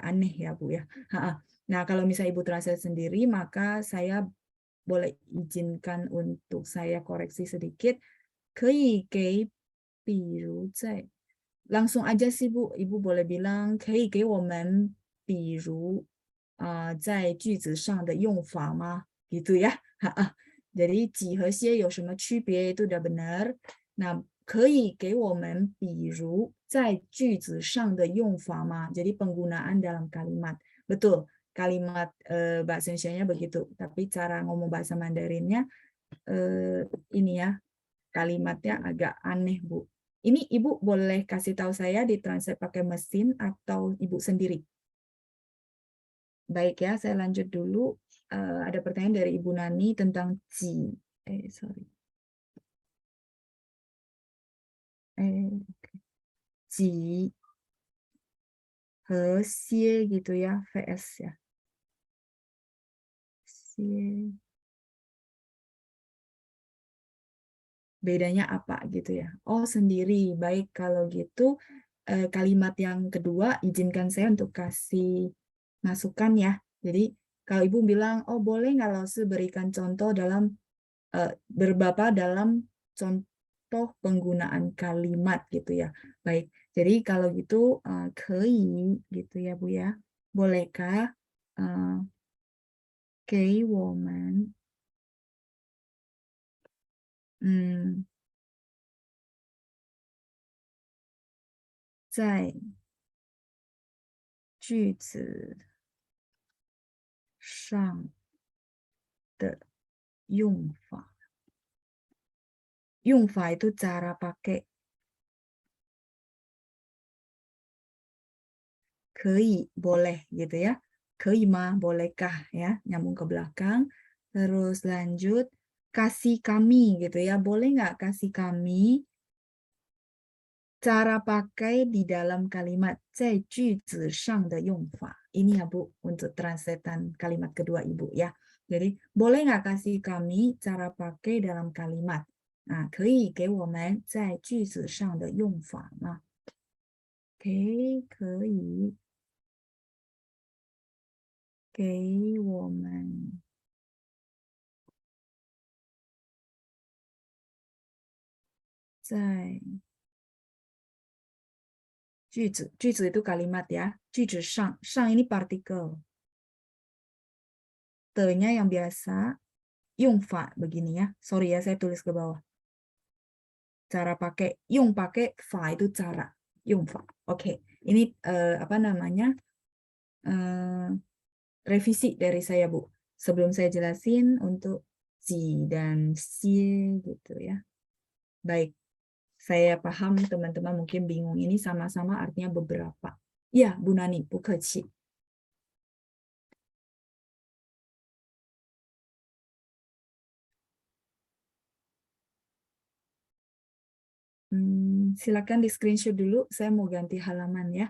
aneh ya Bu ya. Nah, kalau misalnya Ibu translate sendiri, maka saya boleh izinkan untuk saya koreksi sedikit. 可以给比如在 langsung aja sih Bu, Ibu boleh bilang 可以给我们比如在句子上的用法吗? Gitu ya. Jadi 几和些有什么区别 itu udah benar. Nah, 可以给我们比如在句子上的用法吗? Jadi penggunaan dalam kalimat. Betul, kalimat bahasa Indonesia-nya begitu. Tapi cara ngomong bahasa Mandarinnya ini ya, kalimatnya agak aneh, Bu. Ini Ibu boleh kasih tahu saya ditranslate pakai mesin atau Ibu sendiri? Baik ya, saya lanjut dulu. Ada pertanyaan dari Ibu Nani tentang ji. Ji he xie gitu ya, vs ya. Xie. Bedanya apa gitu ya? Oh, sendiri. Baik, kalau gitu kalimat yang kedua izinkan saya untuk kasih masukan ya. Jadi kalau Ibu bilang, oh boleh nggak Lause berikan contoh dalam beberapa dalam contoh penggunaan kalimat gitu ya. Baik, jadi kalau gitu 可以 gitu ya Bu ya. Bolehkah 给我们在句子上的用法. Yung fa itu cara pakai. 可以 boleh gitu ya. 可以吗 bolehkah ya, nyambung ke belakang. Terus lanjut kasih kami gitu ya. Boleh nggak kasih kami cara pakai di dalam kalimat 在句子上的用法. Ini ya Bu untuk translatean kalimat kedua Ibu ya. Jadi boleh nggak kasih kami cara pakai dalam kalimat? Nah, 可以给我们在句子上的用法吗? Oke, 可以给我们在句子 itu kalimat ya. 句子上 ini partikel. Te-nya yang biasa. Yongfa begini ya. Sorry ya, saya tulis ke bawah. Cara pakai pakai fa itu cara. Yongfa. Oke. Ini apa namanya? Revisi dari saya, Bu. Sebelum saya jelasin untuk ji dan xie gitu ya. Baik. Saya paham teman-teman mungkin bingung. Ini sama-sama artinya beberapa. Ya, Bu Nani, Bu Keci. Silakan di screenshot dulu. Saya mau ganti halaman ya.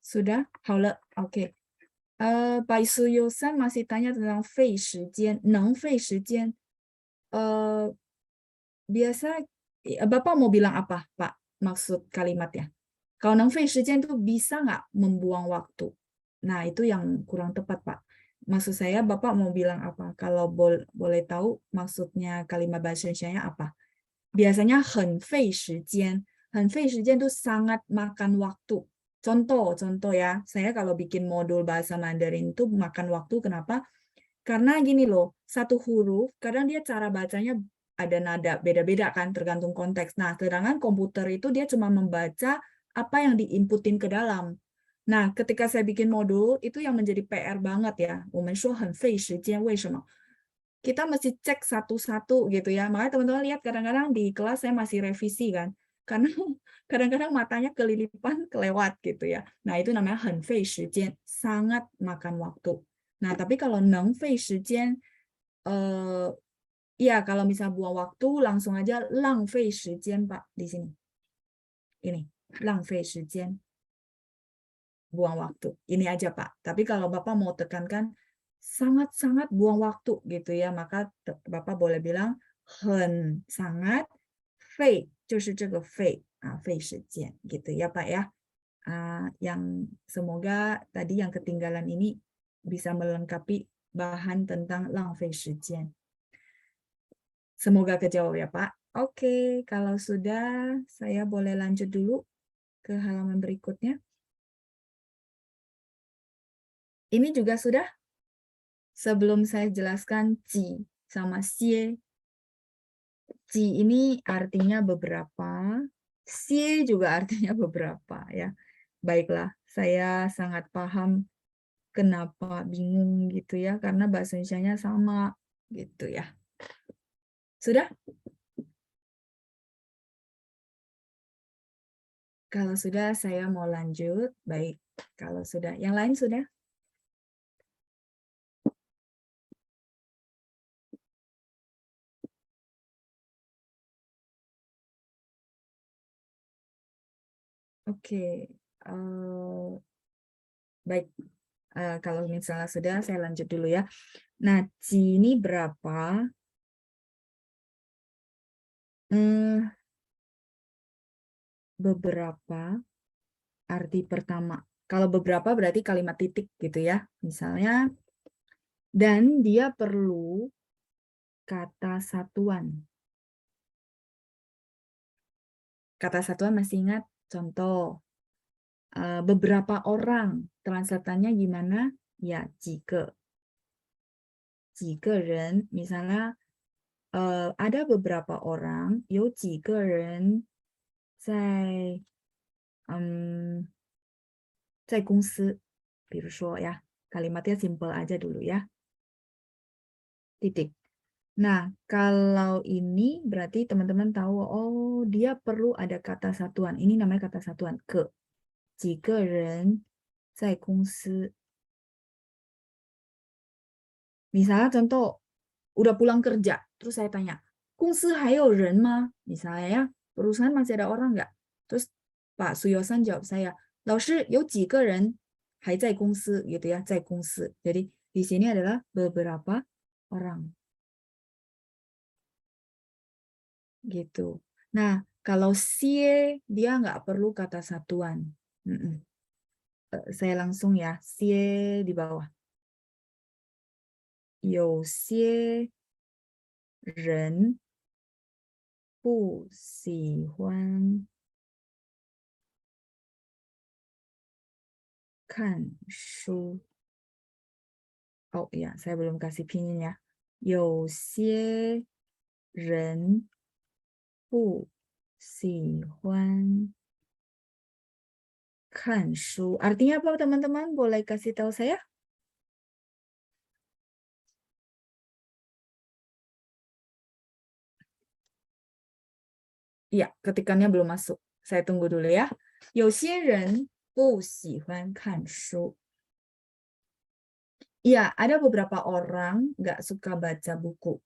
Sudah? Halo. Oke. Pak Suyosan masih tanya tentang 费时间, 能费时间. Biasa Bapak mau bilang apa, Pak? Maksud kalimatnya. Kalau 能费时间itu bisa nggak membuang waktu? Nah, itu yang kurang tepat, Pak. Maksud saya, Bapak mau bilang apa? Kalau boleh tahu maksudnya kalimat bahasa Indonesia-nya apa? Biasanya 很费时间. 很费时间itu sangat makan waktu. Contoh ya, saya kalau bikin modul bahasa Mandarin itu makan waktu, kenapa? Karena gini loh, satu huruf, kadang dia cara bacanya ada nada beda-beda kan, tergantung konteks. Nah, sedangkan komputer itu dia cuma membaca apa yang diinputin ke dalam. Nah, ketika saya bikin modul, itu yang menjadi PR banget ya. 我们说很费时间，为什么？Kita mesti cek satu-satu gitu ya. Makanya teman-teman lihat kadang-kadang di kelas saya masih revisi kan. Karena kadang-kadang matanya kelilipan kelewat gitu ya. Nah, itu namanya 很费时间, sangat makan waktu. Nah, tapi kalau 能费时间, ya kalau misal buang waktu langsung aja 浪费时间, Pak, di sini. Ini, 浪费时间. Buang waktu. Ini aja, Pak. Tapi kalau Bapak mau tekankan sangat-sangat buang waktu gitu ya, maka Bapak boleh bilang 很 sangat 费就是这个费费时间 gitu ya, Pak ya. Yang semoga tadi yang ketinggalan ini bisa melengkapi bahan tentang 浪费时间. Semoga kejawab ya, Pak. Oke, kalau sudah saya boleh lanjut dulu ke halaman berikutnya. Ini juga sudah. Sebelum saya jelaskan ji sama xie. Ji ini artinya beberapa, xie juga artinya beberapa ya. Baiklah, saya sangat paham kenapa bingung gitu ya, karena bahasa Indonesianya sama gitu ya. Sudah? Kalau sudah saya mau lanjut. Baik, kalau sudah. Yang lain sudah? Oke. Baik. Kalau misalnya sudah, saya lanjut dulu ya. Nah, ji ini berapa? Beberapa arti pertama. Kalau beberapa berarti kalimat titik gitu ya. Misalnya, dan dia perlu kata satuan. Kata satuan masih ingat? Contoh, beberapa orang. Translatannya gimana? Ya, jika. Jika ren, misalnya ada beberapa orang, 有几个人在在公司，比如说ya, kalimatnya simple aja dulu ya. Titik. Nah, kalau ini berarti teman-teman tahu, oh dia perlu ada kata satuan. Ini namanya kata satuan, ke. 几个人在公司. Misalnya contoh, udah pulang kerja, terus saya tanya, 公司还有人吗? Misalnya ya, perusahaan masih ada orang nggak? Terus Pak Suyosan jawab saya, 老师有几个人还在公司 gitu ya, 在公司. Jadi di sini adalah beberapa orang. Gitu. Nah, kalau sie dia nggak perlu kata satuan. Saya langsung ya, xie di bawah. 有些人不喜欢看书。Oh ya, saya belum kasih pinyin ya. 有些人不喜欢看书. Artinya apa teman-teman? Boleh kasih tahu saya? Iya, ketikannya belum masuk. Saya tunggu dulu ya. 有些人不喜欢看书. Iya, ada beberapa orang nggak suka baca buku.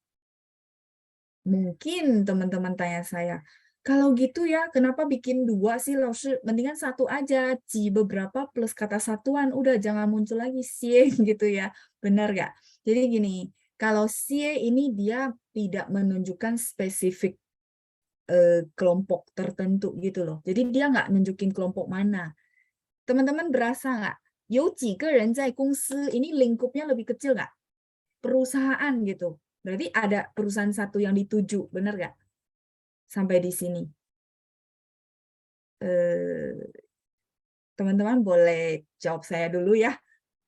Mungkin teman-teman tanya saya, kalau gitu ya, kenapa bikin dua sih, Laoshi? Mendingan satu aja, ji beberapa plus kata satuan, udah jangan muncul lagi xie gitu ya. Benar nggak? Jadi gini, kalau xie ini dia tidak menunjukkan spesifik kelompok tertentu gitu loh. Jadi dia nggak nunjukin kelompok mana. Teman-teman berasa nggak? 有几个人在公司, ini lingkupnya lebih kecil nggak? Perusahaan gitu. Berarti ada perusahaan satu yang dituju, benar nggak? Sampai di sini. Teman-teman boleh jawab saya dulu ya.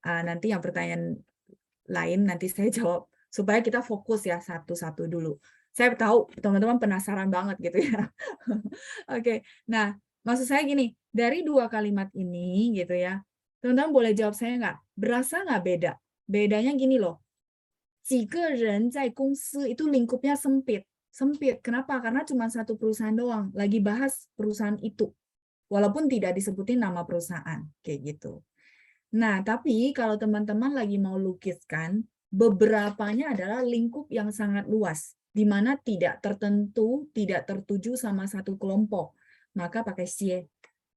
Nanti yang pertanyaan lain nanti saya jawab. Supaya kita fokus ya satu-satu dulu. Saya tahu teman-teman penasaran banget gitu ya. Oke, nah maksud saya gini, dari dua kalimat ini gitu ya, teman-teman boleh jawab saya nggak? Berasa nggak beda? Bedanya gini loh, 几个人在公司 itu lingkupnya sempit. Sempit, kenapa? Karena cuma satu perusahaan doang, lagi bahas perusahaan itu. Walaupun tidak disebutin nama perusahaan, kayak gitu. Nah, tapi kalau teman-teman lagi mau lukiskan, beberapanya adalah lingkup yang sangat luas, di mana tidak tertentu, tidak tertuju sama satu kelompok. Maka pakai xie.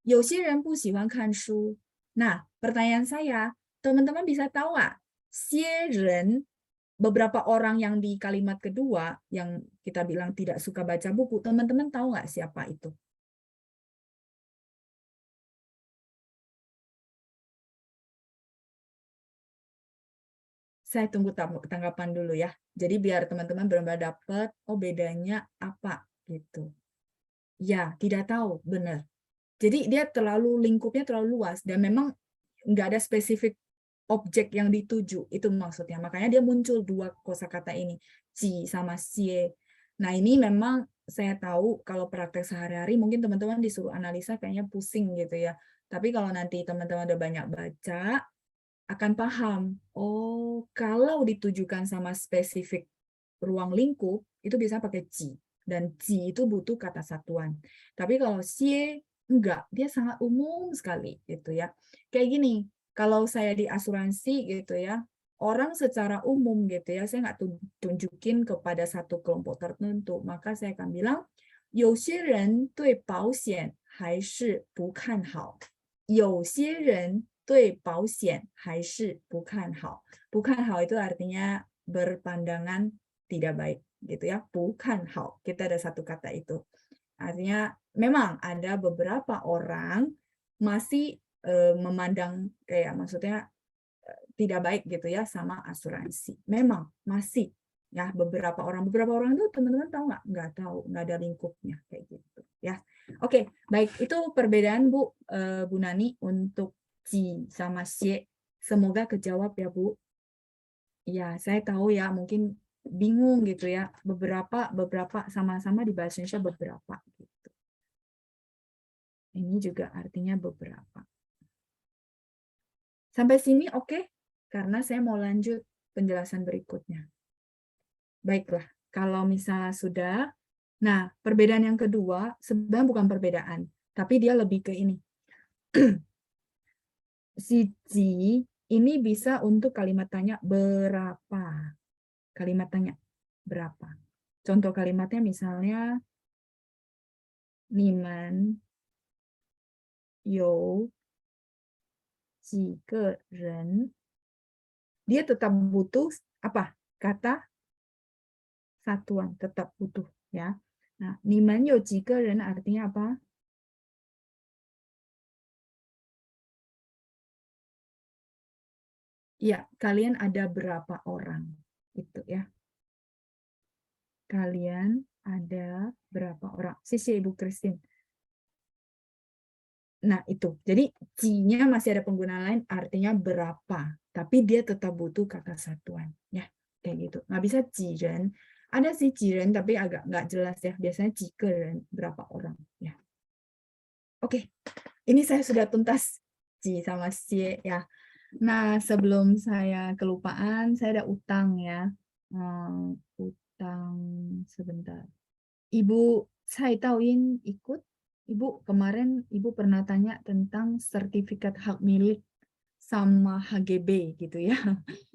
有些人不喜欢看书. Nah, pertanyaan saya, teman-teman bisa tahu nggak? Xie ren, beberapa orang yang di kalimat kedua, yang kita bilang tidak suka baca buku, teman-teman tahu nggak siapa itu? Saya tunggu tanggapan dulu ya. Jadi biar teman-teman benar-benar dapat, oh bedanya apa gitu. Ya, tidak tahu, benar. Jadi dia terlalu lingkupnya terlalu luas dan memang nggak ada spesifik objek yang dituju, itu maksudnya. Makanya dia muncul dua kosakata ini, ji sama xie. Nah ini memang saya tahu kalau praktek sehari-hari mungkin teman-teman disuruh analisa kayaknya pusing gitu ya. Tapi kalau nanti teman-teman udah banyak baca, akan paham, oh kalau ditujukan sama spesifik ruang lingkup, itu bisa pakai ji. Dan ji itu butuh kata satuan. Tapi kalau xie, enggak, dia sangat umum sekali gitu ya. Kayak gini, kalau saya di asuransi gitu ya, orang secara umum gitu ya, saya nggak tunjukin kepada satu kelompok tertentu, maka saya akan bilang, 有些人对保险还是不看好。有些人对保险还是不看好. Bukan hal itu artinya berpandangan tidak baik gitu ya. Bukan hal. Kita ada satu kata itu. Artinya memang ada beberapa orang masih memandang kayak maksudnya tidak baik gitu ya sama asuransi. Memang masih ya beberapa orang itu teman-teman tahu nggak tahu, nggak ada lingkupnya kayak gitu ya. Oke, baik, itu perbedaan Bu Nani untuk ji sama xie. Semoga kejawab ya Bu. Ya, saya tahu ya mungkin bingung gitu ya, beberapa sama-sama di bahasa Indonesia beberapa gitu. Ini juga artinya beberapa. Sampai sini oke? Karena saya mau lanjut penjelasan berikutnya. Baiklah, kalau misalnya sudah, nah perbedaan yang kedua sebenarnya bukan perbedaan, tapi dia lebih ke ini. Si ji ini bisa untuk kalimat tanya berapa. Kalimat tanya berapa. Contoh kalimatnya misalnya, 你们有几个人? Dia tetap butuh apa? Kata satuan, tetap butuh ya. Nah, 你们有几个人 artinya apa? Ya, kalian ada berapa orang? Itu ya. Kalian ada berapa orang? Sisi Ibu Christine. Nah, itu. Jadi, ji-nya masih ada penggunaan lain, artinya berapa. Tapi dia tetap butuh kata satuan. Ya, kayak gitu. Nggak bisa jiren. Ada sih jiren, tapi agak nggak jelas ya. Biasanya jikeren, berapa orang. Ya. Oke, ini saya sudah tuntas ji sama xie ya. Nah, sebelum saya kelupaan, saya ada utang ya. Utang sebentar. Ibu Tsai Taoyin ikut. Ibu kemarin Ibu pernah tanya tentang sertifikat hak milik sama HGB gitu ya.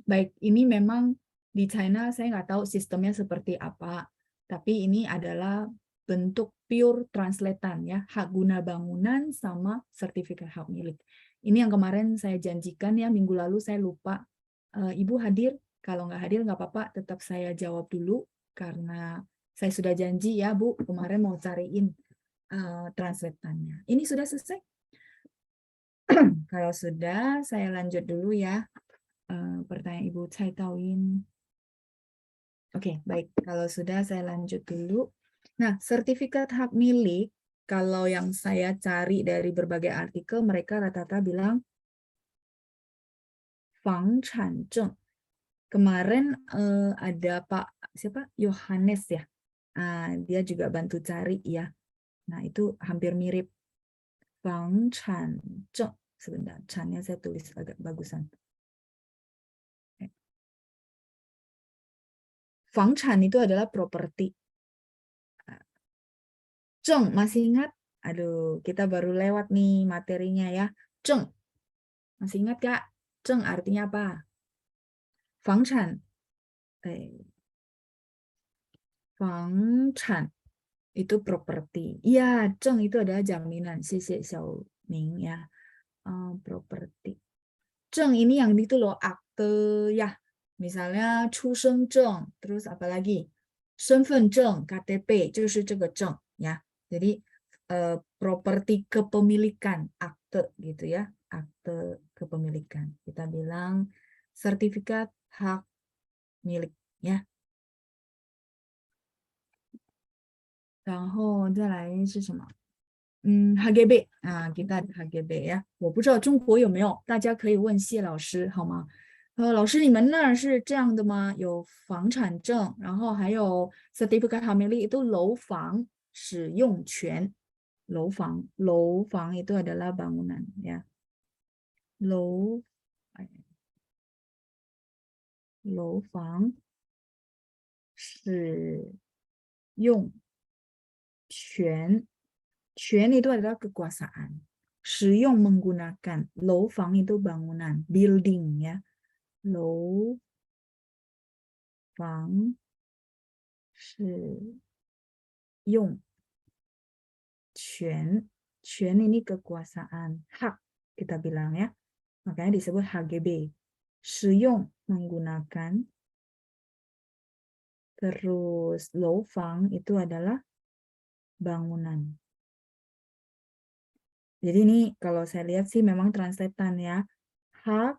Baik, ini memang di China saya nggak tahu sistemnya seperti apa, tapi ini adalah bentuk pure translatean ya, hak guna bangunan sama sertifikat hak milik. Ini yang kemarin saya janjikan ya, minggu lalu saya lupa. Ibu hadir, kalau nggak hadir nggak apa-apa, tetap saya jawab dulu karena saya sudah janji ya Bu, kemarin mau cariin translatannya. Ini sudah selesai? Kalau sudah, saya lanjut dulu ya. Pertanyaan Ibu Tsai Taoyin. Oke, baik. Kalau sudah, saya lanjut dulu. Nah, sertifikat hak milik, kalau yang saya cari dari berbagai artikel, mereka rata-rata bilang Fang Chan Zheng. Kemarin ada Pak siapa? Yohanes ya. Dia juga bantu cari ya. Nah, itu hampir mirip. Fang Chan Zheng. Sebentar, Chan-nya saya tulis agak bagusan. Fang Chan itu adalah properti. Zheng, masih ingat? Aduh, kita baru lewat nih materinya ya. Zheng, masih ingat Kak? Zheng artinya apa? Fang Chan. Fang Chan itu properti. Iya, Zheng itu adalah jaminan. Xie Xiao Ming ya. Properti. Zheng ini yang itu loh, akte ya. Misalnya 出生证, terus apa lagi? 身份证, KTP, 就是这个证 ya. Jadi properti kepemilikan, akte gitu ya. Akte kepemilikan. Kita bilang sertifikat hak milik ya. 然后再来是什么？HGB kita ada HGB 呀，我不知道中国有没有，大家可以问谢老师好吗？老师，你们那儿是这样的吗？有房产证，然后还有 sertifikat hak milik itu 楼房使用权，楼房 itu adalah bangunan ya，楼房使用权，权 itu adalah kekuasaan. 使用 menggunakan. 楼房 itu bangunan, building ya. 楼房使用权. 权 ini kekuasaan, hak kita bilang ya. Makanya disebut HGB. 使用 menggunakan. Terus 楼房 itu adalah bangunan. Jadi ini kalau saya lihat sih memang translatean ya. Hak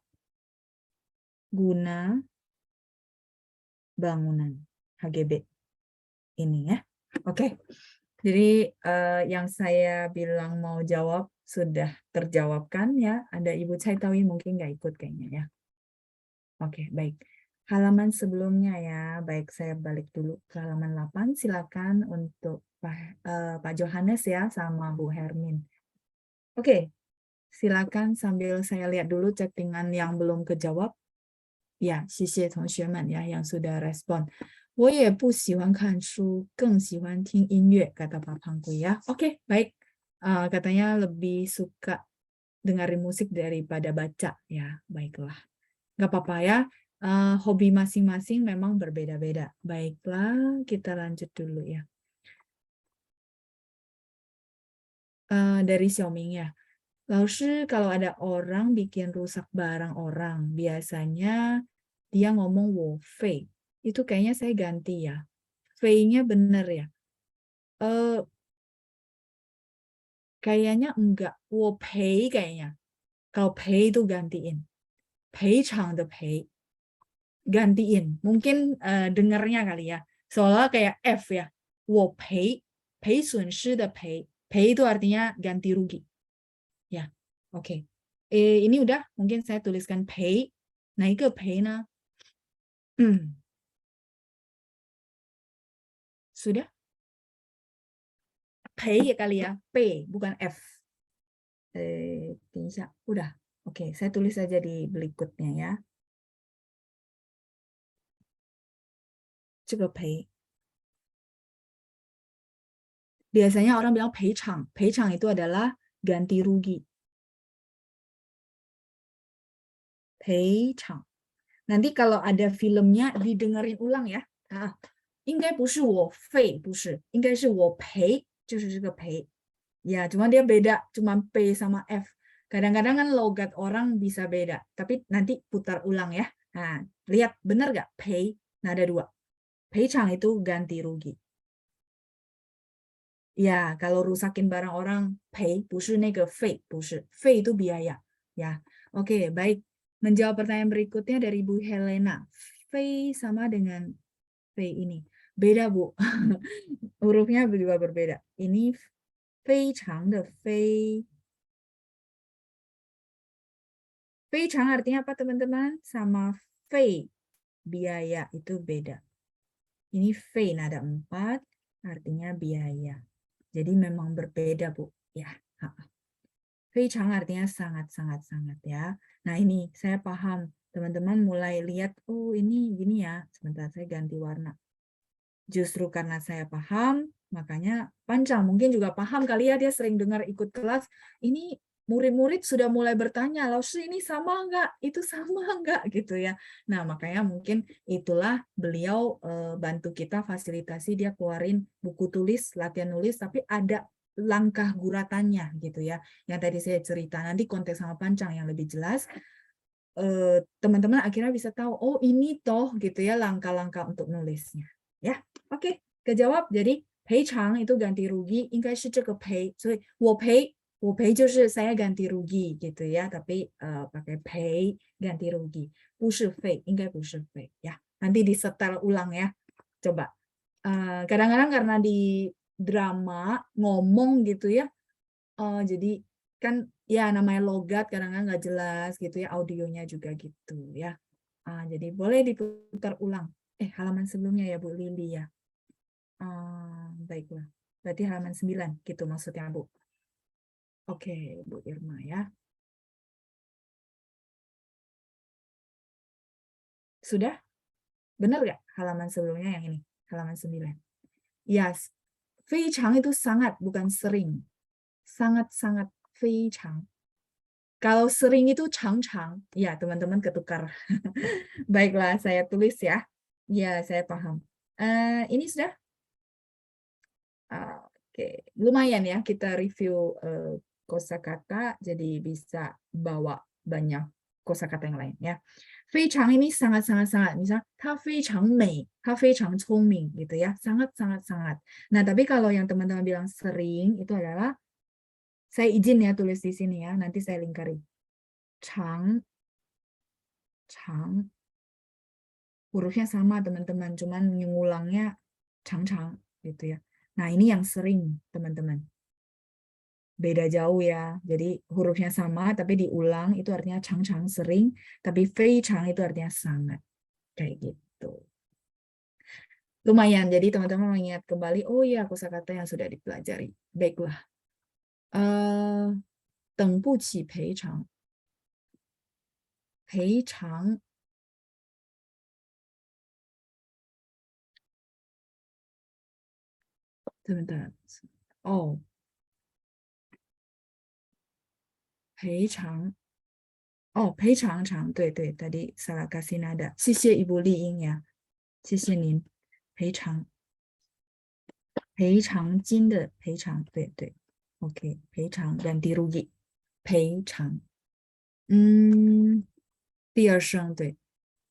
guna bangunan. HGB. Ini ya. Oke. Jadi yang saya bilang mau jawab sudah terjawabkan ya. Ada Ibu Tsai Taoyin mungkin nggak ikut kayaknya ya. Oke, baik. Halaman sebelumnya ya. Baik, saya balik dulu ke halaman 8. Silakan untuk Pak Johannes ya sama Bu Hermin. Oke, silakan sambil saya lihat dulu chattingan yang belum kejawab. Ya, 谢谢同学们 ya yang sudah respon. 我也不喜欢看书，更喜欢听音乐, kata Pak Pangku ya. Oke, baik. Katanya lebih suka dengerin musik daripada baca. Ya, baiklah. Nggak apa-apa ya. Hobi masing-masing memang berbeda-beda. Baiklah, kita lanjut dulu ya. Dari Xiaoming ya. 老师, kalau ada orang bikin rusak barang orang, biasanya dia ngomong 我废. Itu kayaknya saya ganti ya. 废-nya bener ya. Kayaknya enggak. 我赔 kayaknya. Kalau pay itu gantiin. 赔偿的赔, gantiin. Mungkin dengarnya kali ya. Soalnya kayak F ya. 我赔损失的赔. 赔 itu artinya ganti rugi. Ya, oke. Ini udah, mungkin saya tuliskan 赔. Nah, itu 赔呢? Sudah? 赔 ya kali ya. P, bukan F. 等一下, udah. Oke, saya tulis saja di berikutnya ya. 这个赔 biasanya orang bilang 赔偿. 赔偿 itu adalah ganti rugi. 赔偿. Nanti kalau ada filmnya didengerin ulang ya. 应该不是我费，不是，应该是我赔，就是这个赔. Ya, cuma dia beda, cuma P sama F. Kadang-kadang kan logat orang bisa beda, tapi nanti putar ulang ya. Nah, lihat benar nggak? Pay, nah ada dua. Pay chang itu ganti rugi. Ya, kalau rusakin barang orang, pay, 不是那个费，不是，费 itu biaya. Ya, oke, baik. Menjawab pertanyaan berikutnya dari Bu Helena. Fei sama dengan Fei ini. Beda, Bu. Hurufnya juga berbeda. Ini 非常的非. 非常 artinya apa, teman-teman? Sama fei, biaya, itu beda. Ini fei nada 4, artinya biaya. Jadi memang berbeda, Bu. Ya. 非常 artinya sangat-sangat-sangat ya. Nah, ini saya paham. Teman-teman mulai lihat, oh ini gini ya. Sebentar, saya ganti warna. Justru karena saya paham, makanya Pancang mungkin juga paham kali ya, dia sering dengar ikut kelas. Ini murid-murid sudah mulai bertanya, Laoshi ini sama enggak? Itu sama enggak? Gitu ya. Nah, makanya mungkin itulah beliau bantu kita fasilitasi, dia keluarin buku tulis, latihan nulis, tapi ada langkah guratannya gitu ya. Yang tadi saya cerita, nanti konteks sama Pancang yang lebih jelas. Teman-teman akhirnya bisa tahu, oh ini toh gitu ya langkah-langkah untuk nulisnya. Ya, oke, kejawab. Jadi 赔偿 itu ganti rugi, 应该是这个赔，所以我赔就是 saya ganti rugi gitu ya, tapi pakai 赔 ganti rugi， 不是费，应该不是费 ya. Nanti disetel ulang ya. Coba. Kadang-kadang karena di drama ngomong gitu ya, jadi kan ya namanya logat kadang-kadang nggak jelas gitu ya, audionya juga gitu ya. Jadi boleh diputar ulang. Halaman sebelumnya ya Bu Lili ya. Baiklah. Berarti halaman 9 gitu maksudnya Bu. Oke, Bu Irma ya. Sudah? Benar nggak halaman sebelumnya yang ini? Halaman 9. Yes. 非常 itu sangat, bukan sering. Sangat-sangat 非常. Kalau sering itu 常常. Ya, teman-teman ketukar. Baiklah, saya tulis ya. Ya, saya paham. Ini sudah? Oke, lumayan ya kita review kosakata, jadi bisa bawa banyak kosakata yang lain ya. 非常 ini sangat-sangat-sangat, misal 她非常美，她非常聪明 gitu ya, sangat-sangat-sangat. Nah, tapi kalau yang teman-teman bilang sering itu adalah, saya izin ya tulis di sini ya, nanti saya lingkari. 常 hurufnya sama teman-teman, cuman ngulangnya 常常 gitu ya. Nah, ini yang sering, teman-teman. Beda jauh ya. Jadi hurufnya sama, tapi diulang, itu artinya 常常 sering, tapi 非常 itu artinya sangat. Kayak gitu. Lumayan, jadi teman-teman mengingat kembali, oh ya, kosakata yang sudah dipelajari. Baiklah. 等不起赔偿. 赔偿. Sebentar. Oh. 赔偿. Oh, 赔偿偿, 对对, tadi salah kasih nada. 谢谢 Ibu Li Ying ya. 谢谢您. 赔偿. 赔偿金的赔偿, 对对. Oke, 赔偿 ganti rugi. 赔偿. 第二声, 对.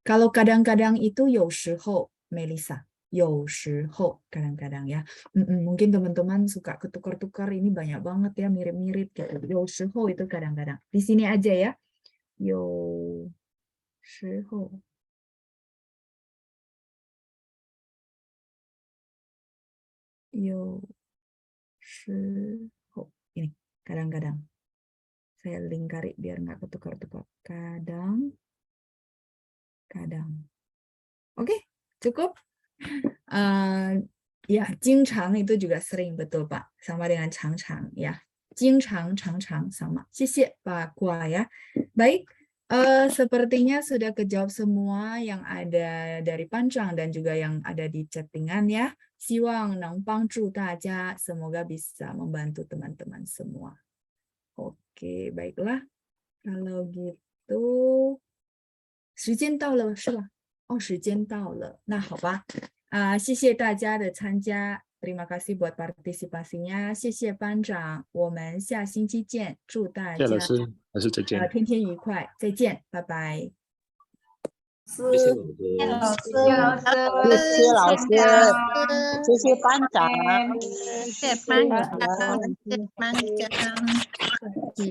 Kalau kadang-kadang itu 有时候, Melissa. 有时候, kadang-kadang ya. Mungkin teman-teman suka ketukar-tukar, ini banyak banget ya, mirip-mirip gitu. 有时候 itu kadang-kadang. Di sini aja ya. 有时候有时候ini kadang-kadang saya lingkari biar nggak ketukar-tukar. Kadang oke, cukup. Ya, 经常 itu juga sering, betul Pak, sama dengan 常常 ya. 经常常常 sama. 谢谢 Pak Kwa ya. Baik, sepertinya sudah kejawab semua yang ada dari Pancang dan juga yang ada di chattingan ya. 希望能帮助大家, semoga bisa membantu teman-teman semua. Oke, baiklah. Kalau gitu, 时间到了是吧？哦，时间到了，那好吧。谢谢大家的参加 ，terima kasih buat partisipasinya，谢谢班长，我们下星期见，祝大谢谢老家师，老师再见。天天愉快，再见，拜拜。谢谢老师。谢谢老师，谢谢班长，谢谢班长，谢谢班长。